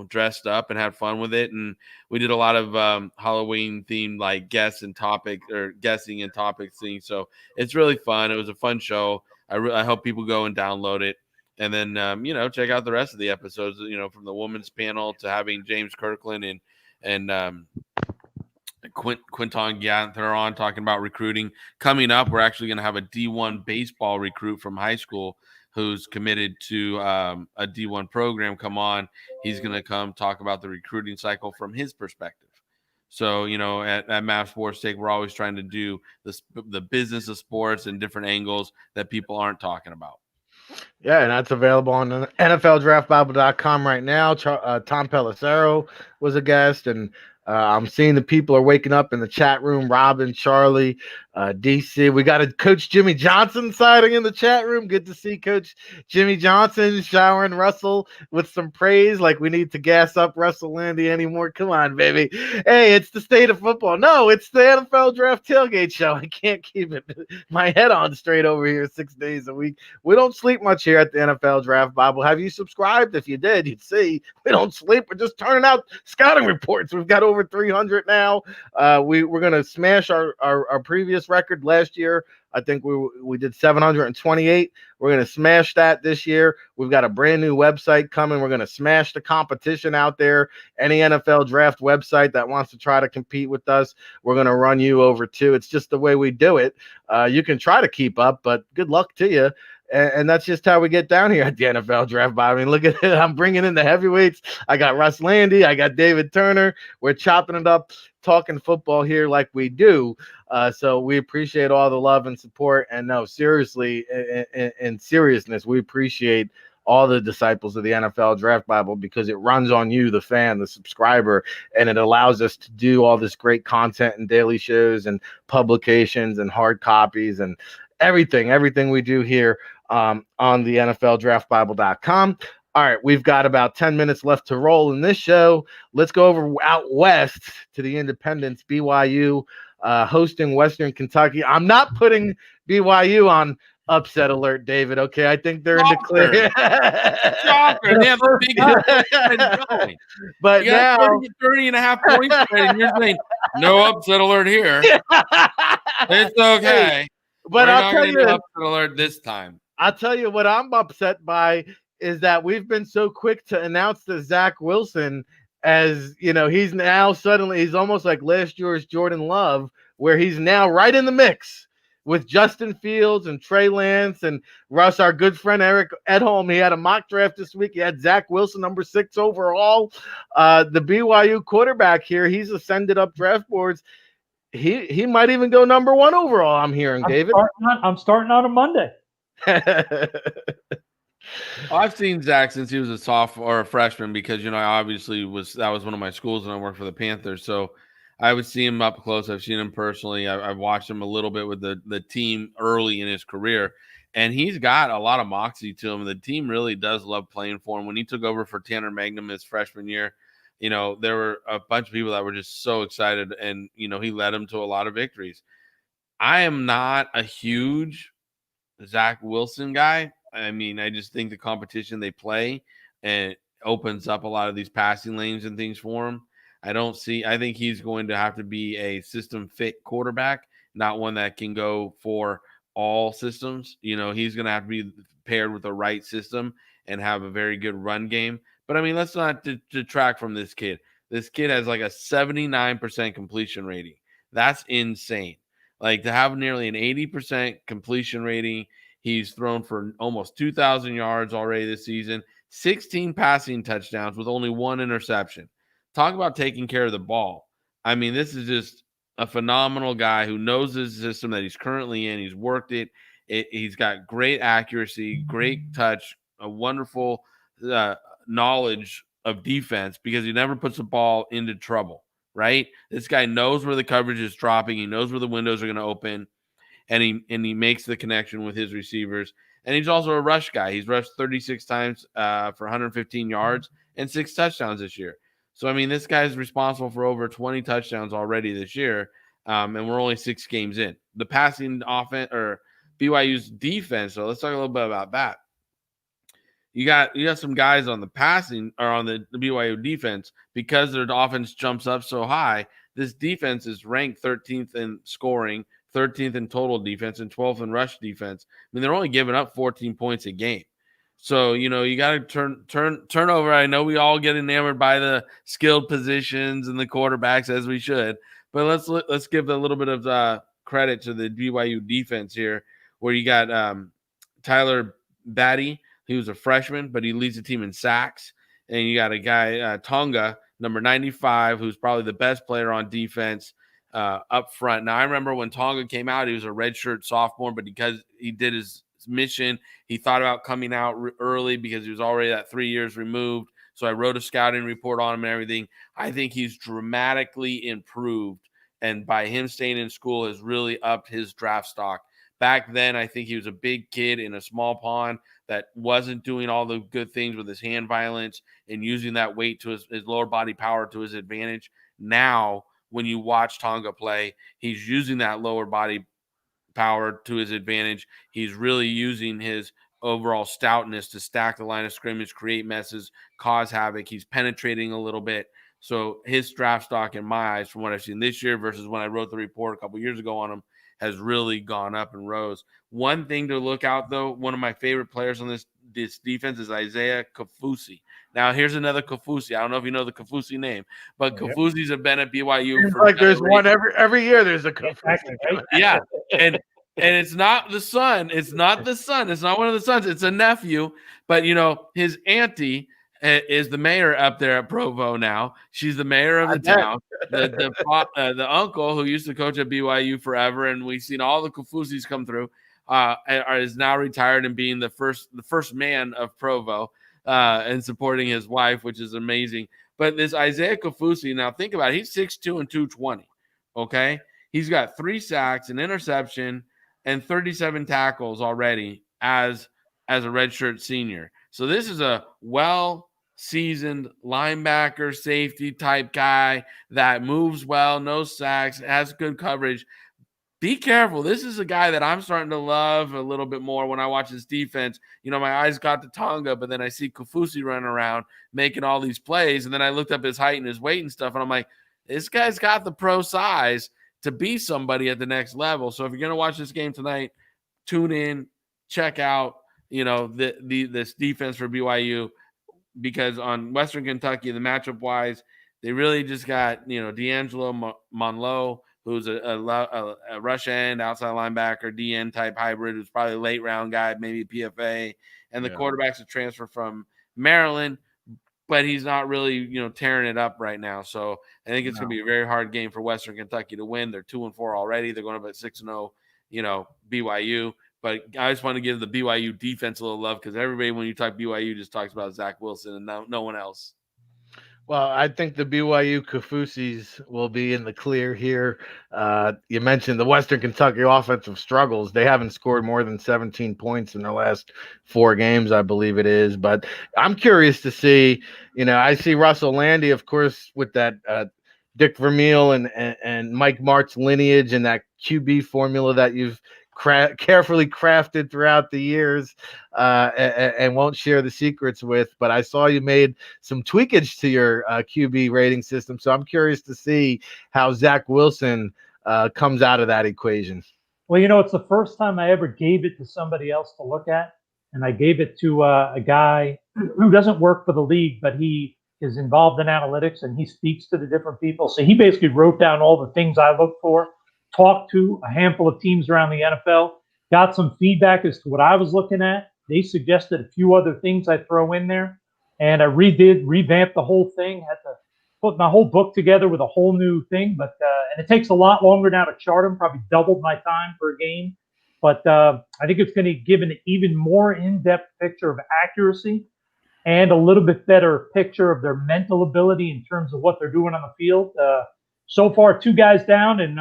dressed up and had fun with it. And we did a lot of Halloween themed, like guessing and topic things. So it's really fun. It was a fun show. I hope people go and download it. And then, check out the rest of the episodes, from the women's panel to having James Kirkland and Quinton Ganther on talking about recruiting. Coming up, we're actually going to have a D1 baseball recruit from high school who's committed to a D1 program come on. He's going to come talk about the recruiting cycle from his perspective. So, at Mav Sports Take, we're always trying to do the business of sports and different angles that people aren't talking about. Yeah, and that's available on NFLDraftBible.com right now. Tom Pelissero was a guest, and I'm seeing the people are waking up in the chat room. Robin, Charlie, DC. We got a Coach Jimmy Johnson sighting in the chat room. Good to see Coach Jimmy Johnson showering Russell with some praise. Like we need to gas up Russell Landy anymore. Come on, baby. Hey, it's the state of football. No, it's the NFL Draft Tailgate Show. I can't keep my head on straight over here 6 days a week. We don't sleep much here at the NFL Draft Bible. Have you subscribed? If you did, you'd see we don't sleep. We're just turning out scouting reports. We've got over 300 now. We're going to smash our previous record last year. I think we did 728. We're going to smash that this year. We've got a brand new website coming. We're going to smash the competition out there. Any NFL draft website that wants to try to compete with us, we're going to run you over too. It's just the way we do it. You can try to keep up, but good luck to you. And that's just how we get down here at the NFL Draft Bible. I mean, look at it. I'm bringing in the heavyweights. I got Russ Landy. I got David Turner. We're chopping it up, talking football here like we do. So we appreciate all the love and support. And no, seriously, in seriousness, we appreciate all the disciples of the NFL Draft Bible because it runs on you, the fan, the subscriber, and it allows us to do all this great content and daily shows and publications and hard copies and everything we do here on the NFLDraftBible.com. All right, we've got about 10 minutes left to roll in this show. Let's go over out west to the Independents, BYU, hosting Western Kentucky. I'm not putting BYU on upset alert, David. Okay, I think they're in the clear. Shocker. They have the big going. But you now 30 and a half points spread, and you're saying no upset alert here. It's okay. But I'll tell you, upset alert this time. I'll tell you what I'm upset by is that we've been so quick to announce the Zach Wilson as, he's now suddenly, he's almost like last year's Jordan Love, where he's now right in the mix with Justin Fields and Trey Lance and Russ, our good friend Eric Edholm. He had a mock draft this week. He had Zach Wilson, number 6 overall. The BYU quarterback here, he's ascended up draft boards. He might even go number 1 overall, I'm hearing, David. I'm starting on a Monday. I've seen Zach since he was a sophomore or a freshman because, I obviously that was one of my schools and I worked for the Panthers. So I would see him up close. I've seen him personally. I've watched him a little bit with the team early in his career. And he's got a lot of moxie to him. The team really does love playing for him. When he took over for Tanner Magnum his freshman year, there were a bunch of people that were just so excited. And, he led them to a lot of victories. I am not a huge Zach Wilson guy. I mean, I just think the competition they play and opens up a lot of these passing lanes and things for him. I think he's going to have to be a system fit quarterback, not one that can go for all systems. He's going to have to be paired with the right system and have a very good run game. But I mean, let's not detract from this kid. This kid has like a 79% completion rating. That's insane. Like to have nearly an 80% completion rating. He's thrown for almost 2,000 yards already this season, 16 passing touchdowns with only 1 interception. Talk about taking care of the ball. I mean, this is just a phenomenal guy who knows his system that he's currently in. He's worked it. He's got great accuracy, great touch, a wonderful knowledge of defense because he never puts the ball into trouble, right? This guy knows where the coverage is dropping. He knows where the windows are going to open. And he makes the connection with his receivers. And he's also a rush guy. He's rushed 36 times for 115 yards and 6 touchdowns this year. So, I mean, this guy's responsible for over 20 touchdowns already this year, and we're only 6 games in. The passing offense or BYU's defense, so let's talk a little bit about that. You got some guys on the passing or on the BYU defense because their offense jumps up so high. This defense is ranked 13th in scoring, 13th in total defense, and 12th in rush defense. I mean, they're only giving up 14 points a game. So, you got to turn over. I know we all get enamored by the skilled positions and the quarterbacks, as we should, but let's give a little bit of credit to the BYU defense here, where you got Tyler Batty. He was a freshman, but he leads the team in sacks. And you got a guy, Tonga, number 95, who's probably the best player on defense up front. Now, I remember when Tonga came out, he was a redshirt sophomore, but because he did his mission, he thought about coming out early because he was already at 3 years removed. So I wrote a scouting report on him and everything. I think he's dramatically improved, and by him staying in school has really upped his draft stock. Back then, I think he was a big kid in a small pond that wasn't doing all the good things with his hand violence and using that weight to his lower body power to his advantage. Now, when you watch Tonga play, he's using that lower body power to his advantage. He's really using his overall stoutness to stack the line of scrimmage, create messes, cause havoc. He's penetrating a little bit. So his draft stock, in my eyes, from what I've seen this year versus when I wrote the report a couple years ago on him, has really gone up and rose. One thing to look out, though, one of my favorite players on this defense is Isaiah Kafusi. Now, here's another Kafusi. I don't know if you know the Kafusi name, but Kafusi's been at BYU for like there's one every year. There's a Kafusi. Exactly, right? Yeah, and it's not the son. It's not the son. It's not one of the sons. It's a nephew. But his auntie is the mayor up there at Provo now. She's the mayor of the town. The uncle who used to coach at BYU forever, and we've seen all the Kafusis come through, is now retired and being the first man of Provo and supporting his wife, which is amazing. But this Isaiah Kafusi, now think about it. He's 6'2" and 220. Okay, he's got 3 sacks, an interception, and 37 tackles already as a redshirt senior. So this is a well-seasoned linebacker, safety type guy that moves well, no sacks, has good coverage. Be careful. This is a guy that I'm starting to love a little bit more when I watch his defense. My eyes got to Tonga, but then I see Kafusi running around making all these plays, and then I looked up his height and his weight and stuff, and I'm like, this guy's got the pro size to be somebody at the next level. So if you're going to watch this game tonight, tune in, check out, this defense for BYU, because on Western Kentucky, the matchup wise, they really just got, D'Angelo Monlow, who's a rush end, outside linebacker, DN type hybrid, who's probably a late round guy, maybe PFA. And the quarterback's a transfer from Maryland, but he's not really, tearing it up right now. So I think it's going to be a very hard game for Western Kentucky to win. They're 2-4 already. They're going up at 6-0, BYU. But I just want to give the BYU defense a little love, because everybody, when you talk BYU, just talks about Zach Wilson and no one else. Well, I think the BYU Kafusis will be in the clear here. You mentioned the Western Kentucky offensive struggles. They haven't scored more than 17 points in their last 4 games, I believe it is. But I'm curious to see, I see Russell Landy, of course, with that Dick Vermeil and Mike Martz lineage and that QB formula that you've carefully crafted throughout the years and won't share the secrets with. But I saw you made some tweakage to your QB rating system. So I'm curious to see how Zach Wilson comes out of that equation. Well, it's the first time I ever gave it to somebody else to look at. And I gave it to a guy who doesn't work for the league, but he is involved in analytics and he speaks to the different people. So he basically wrote down all the things I look for, talked to a handful of teams around the NFL, got some feedback as to what I was looking at. They suggested a few other things I throw in there, and I revamped the whole thing, had to put my whole book together with a whole new thing. But and it takes a lot longer now to chart them, probably doubled my time per game. But I think it's going to give an even more in-depth picture of accuracy and a little bit better picture of their mental ability in terms of what they're doing on the field. So far, 2 guys down, and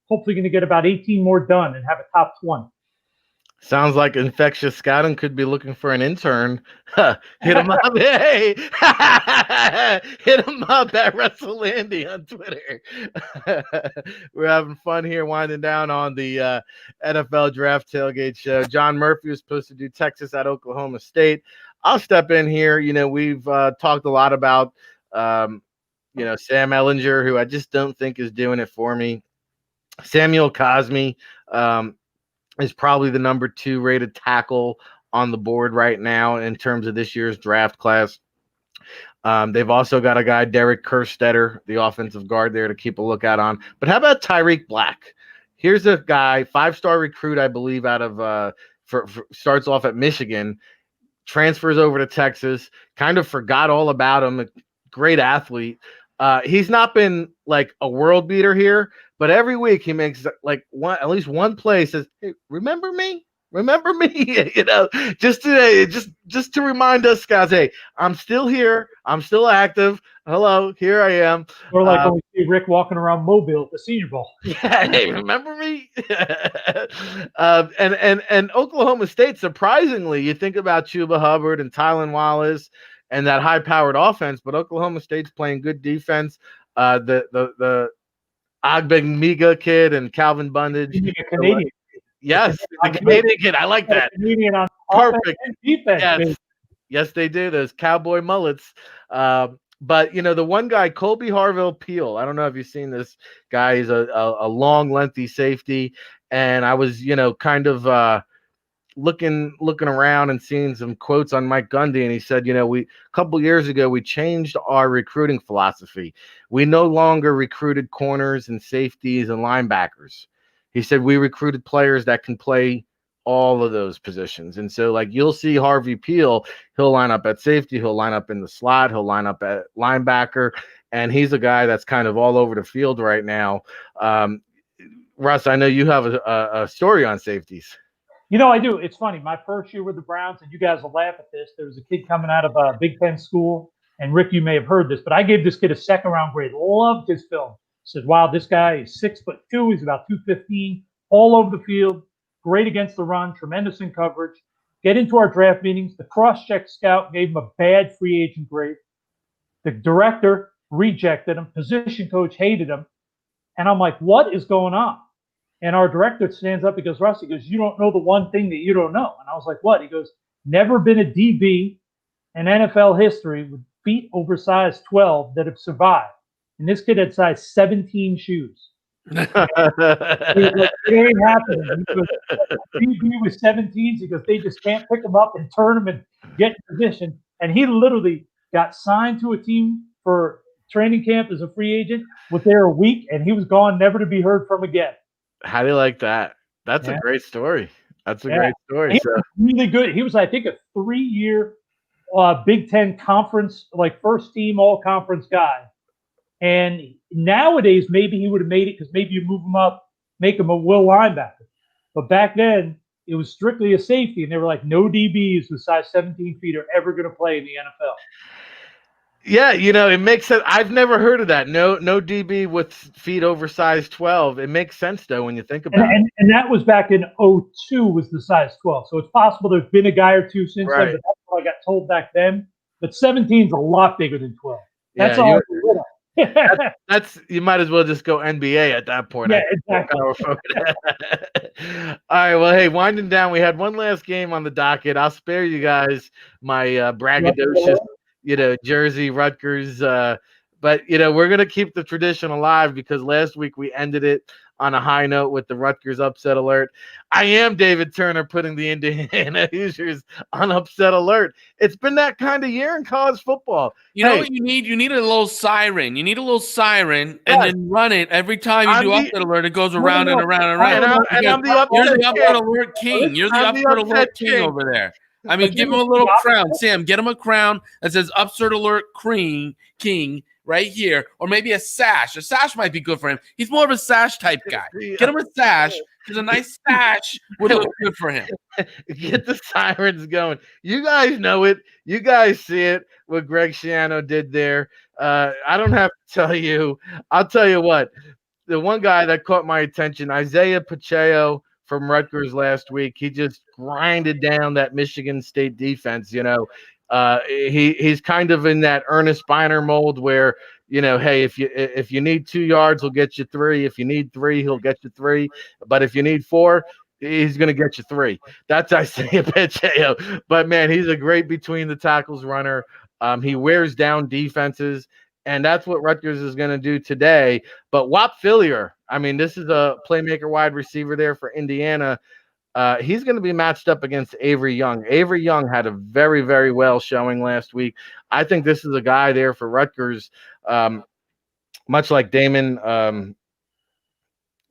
hopefully going to get about 18 more done and have a top 20. Sounds like Infectious Scouting could be looking for an intern. Hit him up. Hey, hit him up at Russell Landy on Twitter. We're having fun here, winding down on the NFL Draft Tailgate Show. John Murphy was supposed to do Texas at Oklahoma State. I'll step in here. We've talked a lot about, Sam Ehlinger, who I just don't think is doing it for me. Samuel Cosmi is probably the number 2 rated tackle on the board right now in terms of this year's draft class. They've also got a guy, Derek Kerstetter, the offensive guard there to keep a lookout on. But how about Tyreek Black? Here's a guy, 5-star recruit, I believe, out of starts off at Michigan, transfers over to Texas, kind of forgot all about him. A great athlete. He's not been like a world beater here, but every week he makes like at least one play, says, "Hey, remember me? Remember me?" just to remind us guys, hey, I'm still here. I'm still active. Hello, here I am. Or like when we see Rick walking around Mobile at the Senior Bowl. Yeah, hey, remember me? And Oklahoma State, surprisingly, you think about Chuba Hubbard and Tylan Wallace and that high-powered offense, but Oklahoma State's playing good defense. The Agbemiga kid and Calvin Bundage. Canadian. Yes, the Canadian kid. I like that. Canadian on Perfect defense. Yes, they do. Those cowboy mullets. But the one guy, Colby Harville Peel. I don't know if you've seen this guy. He's a long, lengthy safety, and I was kind of looking around and seeing some quotes on Mike Gundy, and he said, a couple years ago we changed our recruiting philosophy. We no longer recruited corners and safeties and linebackers. He said we recruited players that can play all of those positions. And so like you'll see Harvey Peel, he'll line up at safety, he'll line up in the slot, he'll line up at linebacker, and he's a guy that's kind of all over the field right now. Russ, I know you have a story on safeties. I do. It's funny. My first year with the Browns, and you guys will laugh at this, there was a kid coming out of a Big Ten school, and Rick, you may have heard this, but I gave this kid a second-round grade. Loved his film. Said, wow, this guy is 6'2". He's about 215, all over the field, great against the run, tremendous in coverage. Get into our draft meetings. The cross-check scout gave him a bad free agent grade. The director rejected him. Position coach hated him. And I'm like, what is going on? And our director stands up. He goes, Russ, he goes, you don't know the one thing that you don't know. And I was like, what? He goes, never been a DB in NFL history with feet over size 12 that have survived. And this kid had size 17 shoes. He was like, it ain't happening. He goes, DB with 17s. He goes, they just can't pick him up and turn him and get in position. And he literally got signed to a team for training camp as a free agent, was there a week, and he was gone, never to be heard from again. How do you like that? That's a great story. That's a great story. He was really good. He was, I think, a 3-year Big Ten conference, like first team all conference guy. And nowadays, maybe he would have made it because maybe you move him up, make him a will linebacker. But back then, it was strictly a safety, and they were like, no DBs with size 17 feet are ever going to play in the NFL. Yeah, it makes sense. I've never heard of that. No DB with feet over size 12. It makes sense, though, when you think about it. And that was back in 2002 was the size 12. So it's possible there's been a guy or two since then, but that's what I got told back then. But 17 is a lot bigger than 12. That's all. That's you might as well just go NBA at that point. Yeah, exactly. All right, well, hey, winding down, we had one last game on the docket. I'll spare you guys my braggadocious, Jersey, Rutgers, but we're gonna keep the tradition alive because last week we ended it on a high note with the Rutgers upset alert. I am David Turner putting the Indiana Hoosiers on upset alert. It's been that kind of year in college football. You know what you need? You need a little siren. You need a little siren and then run it every time you do upset alert. It goes around and around and around. And I'm the upset alert king. You're the upset alert king over there. I mean, give him a little crown. Sam, get him a crown that says upset alert king right here, or maybe a sash. A sash might be good for him. He's more of a sash type guy. Get him a sash because a nice sash would look good for him. Get the sirens going. You guys know it. You guys see it, what Greg Schiano did there. I don't have to tell you. I'll tell you what. The one guy that caught my attention, Isaiah Pacheco from Rutgers last week, he just grinded down that Michigan State defense, he's kind of in that Ernest Biner mold where, hey, if you need 2 yards, he'll get you 3. If you need 3, he'll get you 3. But if you need 4, he's going to get you 3. That's Isaiah Pacheco. But, man, he's a great between the tackles runner. He wears down defenses, and that's what Rutgers is going to do today. But Whop Phillier, I mean, this is a playmaker wide receiver there for Indiana. He's going to be matched up against Avery Young. Avery Young had a very, very well showing last week. I think this is a guy there for Rutgers, much like Damon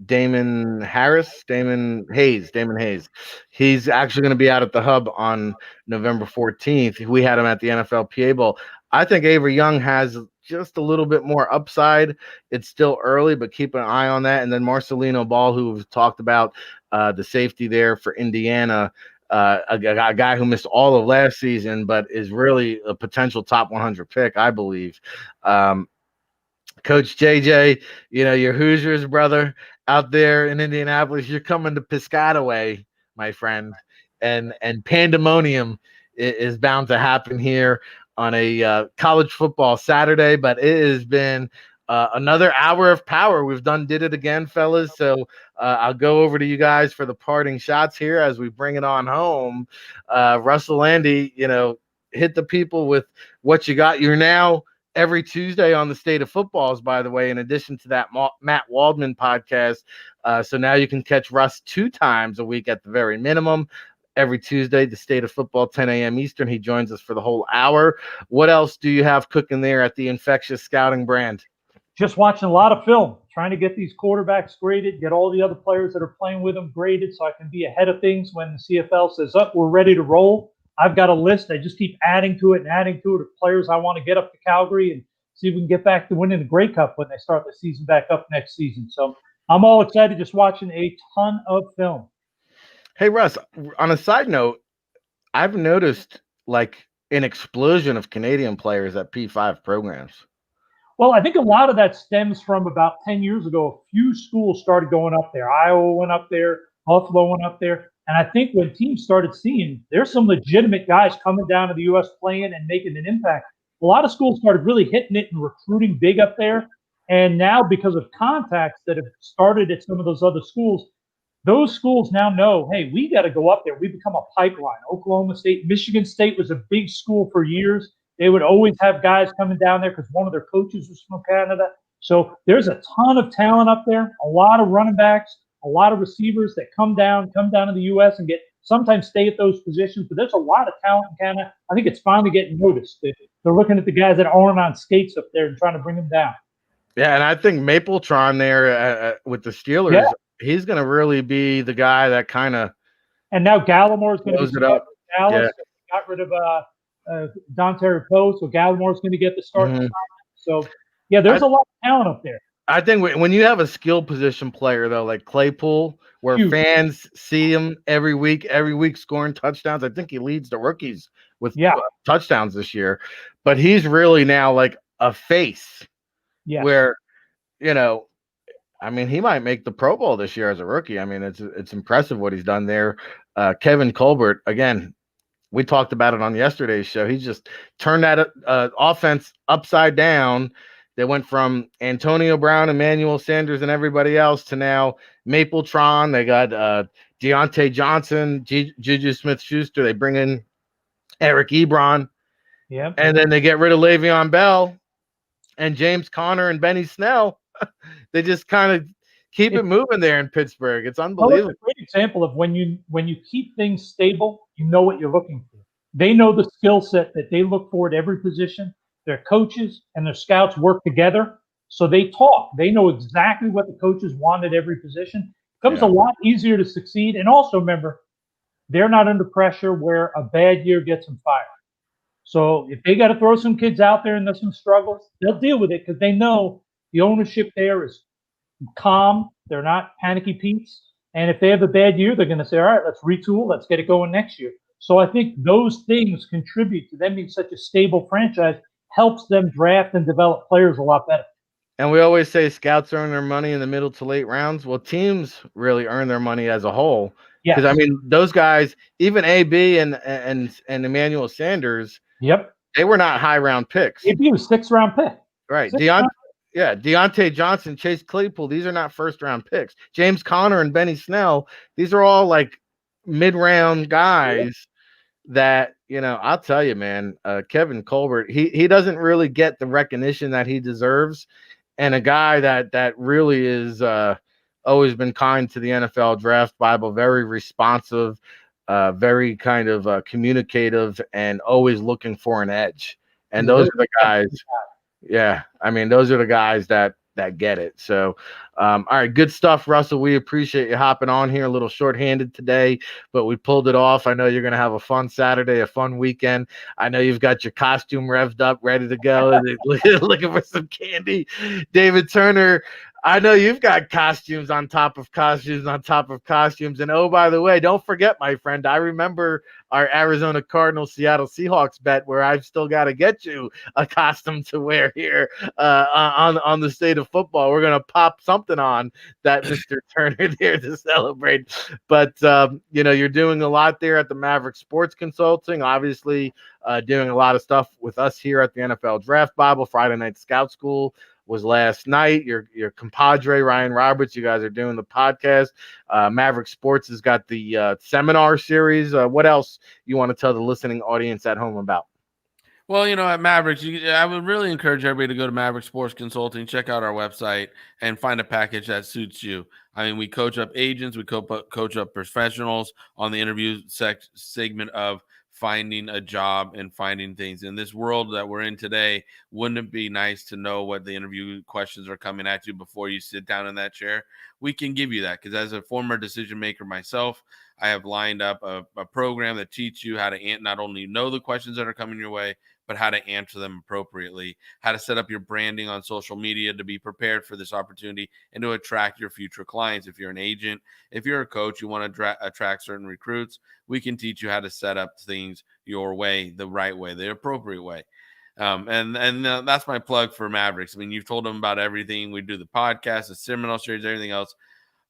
Hayes. He's actually going to be out at the Hub on November 14th. We had him at the NFLPA Bowl. I think Avery Young has just a little bit more upside. It's still early, but keep an eye on that. And then Marcelino Ball, who we've talked about, the safety there for Indiana, a guy who missed all of last season, but is really a potential top 100 pick, I believe. Coach JJ, your Hoosiers brother out there in Indianapolis, you're coming to Piscataway, my friend, and pandemonium is bound to happen here on a college football Saturday. But it has been another hour of power. Did it again, fellas. So I'll go over to you guys for the parting shots here as we bring it on home. Russell, Andy, hit the people with what you got. You're now every Tuesday on the State of Footballs, by the way, in addition to that Matt Waldman podcast. So now you can catch Russ 2 times a week at the very minimum. Every Tuesday, the State of Football, 10 a.m. Eastern. He joins us for the whole hour. What else do you have cooking there at the Infectious Scouting brand? Just watching a lot of film, trying to get these quarterbacks graded, get all the other players that are playing with them graded so I can be ahead of things when the CFL says, we're ready to roll. I've got a list. I just keep adding to it of players I want to get up to Calgary and see if we can get back to winning the Grey Cup when they start the season back up next season. So I'm all excited just watching a ton of film. Hey, Russ, on a side note, I've noticed like an explosion of Canadian players at P5 programs. Well, I think a lot of that stems from about 10 years ago. A few schools started going up there. Iowa went up there. Buffalo went up there. And I think when teams started seeing there's some legitimate guys coming down to the U.S. playing and making an impact, a lot of schools started really hitting it and recruiting big up there. And now because of contacts that have started at some of those other schools, those schools now know, hey, we got to go up there. We become a pipeline. Oklahoma State, Michigan State was a big school for years. They would always have guys coming down there because one of their coaches was from Canada. So there's a ton of talent up there, a lot of running backs, a lot of receivers that come down to the U.S. and sometimes stay at those positions. But there's a lot of talent in Canada. I think it's finally getting noticed. They're looking at the guys that aren't on skates up there and trying to bring them down. Yeah, and I think Mapletron there with the Steelers, he's going to really be the guy that kind of. And now Gallimore's going to be up. Dallas. Yeah. Got rid of Dante Poe, so Gallimore's going to get the start. Mm-hmm. So, yeah, there's a lot of talent up there. I think when you have a skill position player, though, like Claypool, where fans see him every week scoring touchdowns, I think he leads the rookies with touchdowns this year. But he's really now like a face where, I mean, he might make the Pro Bowl this year as a rookie. I mean, it's impressive what he's done there. Kevin Colbert, again, we talked about it on yesterday's show. He just turned that offense upside down. They went from Antonio Brown, Emmanuel Sanders, and everybody else to now Mapletron. They got Deontay Johnson, Juju Smith-Schuster. They bring in Eric Ebron. Yep. And then they get rid of Le'Veon Bell and James Conner and Benny Snell. They just kind of keep it moving there in Pittsburgh. It's unbelievable. It's a great example of when you keep things stable, you know what you're looking for. They know the skill set that they look for at every position. Their coaches and their scouts work together, so they talk. They know exactly what the coaches want at every position. It becomes a lot easier to succeed. And also remember, they're not under pressure where a bad year gets them fired. So if they got to throw some kids out there and there's some struggles, they'll deal with it because they know the ownership there is calm. They're not panicky Pete's. And if they have a bad year, they're going to say, all right, let's retool. Let's get it going next year. So I think those things contribute to them being such a stable franchise, helps them draft and develop players a lot better. And we always say scouts earn their money in the middle to late rounds. Well, teams really earn their money as a whole. Because, I mean, those guys, even AB and Emmanuel Sanders, they were not high-round picks. AB was 6th-round pick. Right. Deontay Johnson, Chase Claypool, these are not first-round picks. James Conner and Benny Snell, these are all, like, mid-round guys that, I'll tell you, man, Kevin Colbert, he doesn't really get the recognition that he deserves. And a guy that really is always been kind to the NFL Draft Bible, very responsive, very kind of communicative, and always looking for an edge. And those are the guys. Yeah, I mean, those are the guys that get it. So, all right, good stuff, Russell. We appreciate you hopping on here. A little shorthanded today, but we pulled it off. I know you're going to have a fun Saturday, a fun weekend. I know you've got your costume revved up, ready to go, looking for some candy. David Turner, I know you've got costumes on top of costumes on top of costumes. And oh, by the way, don't forget, my friend, I remember our Arizona Cardinals Seattle Seahawks bet where I've still got to get you a costume to wear here on the State of Football. We're going to pop something on that Mr. Turner there to celebrate. But, you're doing a lot there at the Maverick Sports Consulting, obviously doing a lot of stuff with us here at the NFL Draft Bible. Friday Night Scout School was last night. Your compadre, Ryan Roberts, you guys are doing the podcast. Maverick Sports has got the seminar series. What else you want to tell the listening audience at home about? Well, at Mavericks, I would really encourage everybody to go to Maverick Sports Consulting, check out our website, and find a package that suits you. I mean, we coach up agents, we coach up professionals on the interview segment of finding a job and finding things. In this world that we're in today, wouldn't it be nice to know what the interview questions are coming at you before you sit down in that chair? We can give you that, because as a former decision maker myself, I have lined up a program that teaches you how to not only know the questions that are coming your way, but how to answer them appropriately, how to set up your branding on social media to be prepared for this opportunity and to attract your future clients. If you're an agent, if you're a coach, you want to attract certain recruits, we can teach you how to set up things your way, the right way, the appropriate way. And that's my plug for Mavericks. I mean, you've told them about everything. We do the podcast, the seminar series, everything else.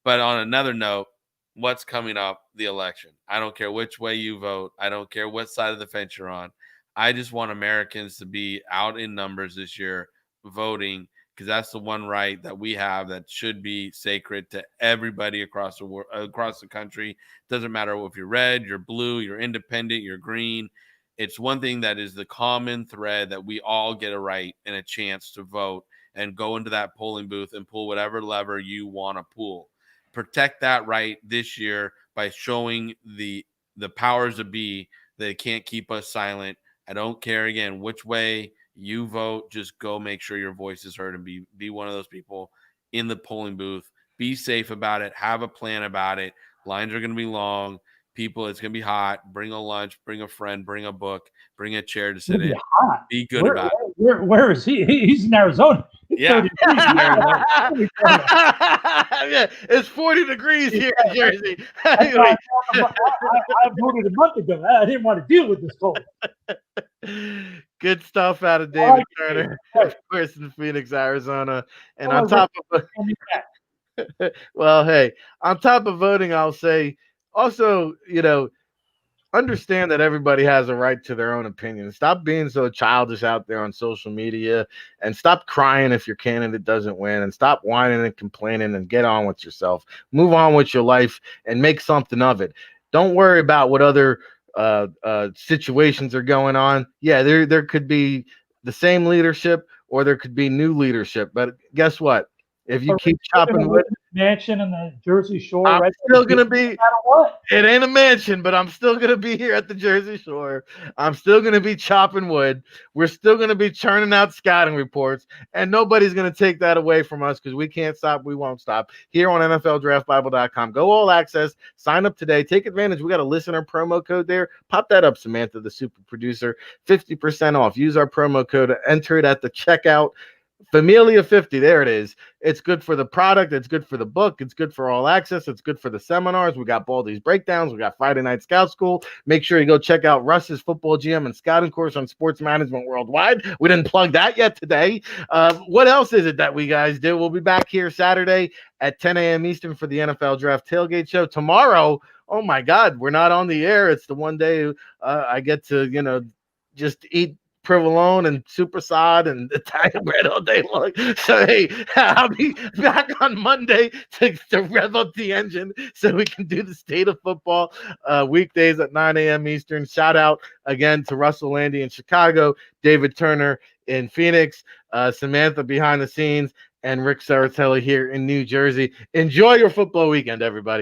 But on another note, what's coming up? The election. I don't care which way you vote. I don't care what side of the fence you're on. I just want Americans to be out in numbers this year voting, because that's the one right that we have that should be sacred to everybody across the world, across the country. Doesn't matter if you're red, you're blue, you're independent, you're green. It's one thing that is the common thread that we all get a right and a chance to vote and go into that polling booth and pull whatever lever you want to pull. Protect that right this year by showing the powers that be that it can't keep us silent. I don't care, again, which way you vote. Just go make sure your voice is heard and be one of those people in the polling booth. Be safe about it. Have a plan about it. Lines are going to be long. People, it's going to be hot. Bring a lunch. Bring a friend. Bring a book. Bring a chair to sit in. Hot. Be good about it. Where is he? He's in Arizona. Yeah. Yeah, it's 40 degrees here in Jersey. I voted a month ago. I didn't want to deal with this cold. Good stuff out of David Turner, of course, in Phoenix, Arizona. And on top of well, hey, on top of voting, I'll say also, understand that everybody has a right to their own opinion. Stop being so childish out there on social media, and stop crying if your candidate doesn't win, and stop whining and complaining, and get on with yourself. Move on with your life and make something of it. Don't worry about what other situations are going on. Yeah, there could be the same leadership or there could be new leadership, but guess what? If you keep chopping wood, mansion in the Jersey Shore, I'm still gonna be. No matter what. It ain't a mansion, but I'm still gonna be here at the Jersey Shore. I'm still gonna be chopping wood. We're still gonna be churning out scouting reports, and nobody's gonna take that away from us, because we can't stop. We won't stop here on NFLDraftBible.com. Go all access. Sign up today. Take advantage. We got a listener promo code there. Pop that up, Samantha, the super producer. 50% off. Use our promo code. Enter it at the checkout. Familia 50, there it is. It's good for the product. It's good for the book. It's good for all access. It's good for the seminars. We got Baldy's breakdowns. We got Friday Night Scout School. Make sure you go check out Russ's football GM and scouting course on sports management worldwide. We didn't plug that yet today. What else is it that we guys do? We'll be back here Saturday at 10 a.m. Eastern for the NFL Draft Tailgate Show. Tomorrow, oh my God, we're not on the air. It's the one day I get to, just eat provolone and supersod and Italian bread all day long. So hey, I'll be back on Monday to rev up the engine so we can do the State of Football weekdays at 9 a.m. Eastern. Shout out again to Russell Landy in Chicago, David Turner in Phoenix, Samantha behind the scenes, and Ric Serritella here in New Jersey. Enjoy your football weekend, everybody.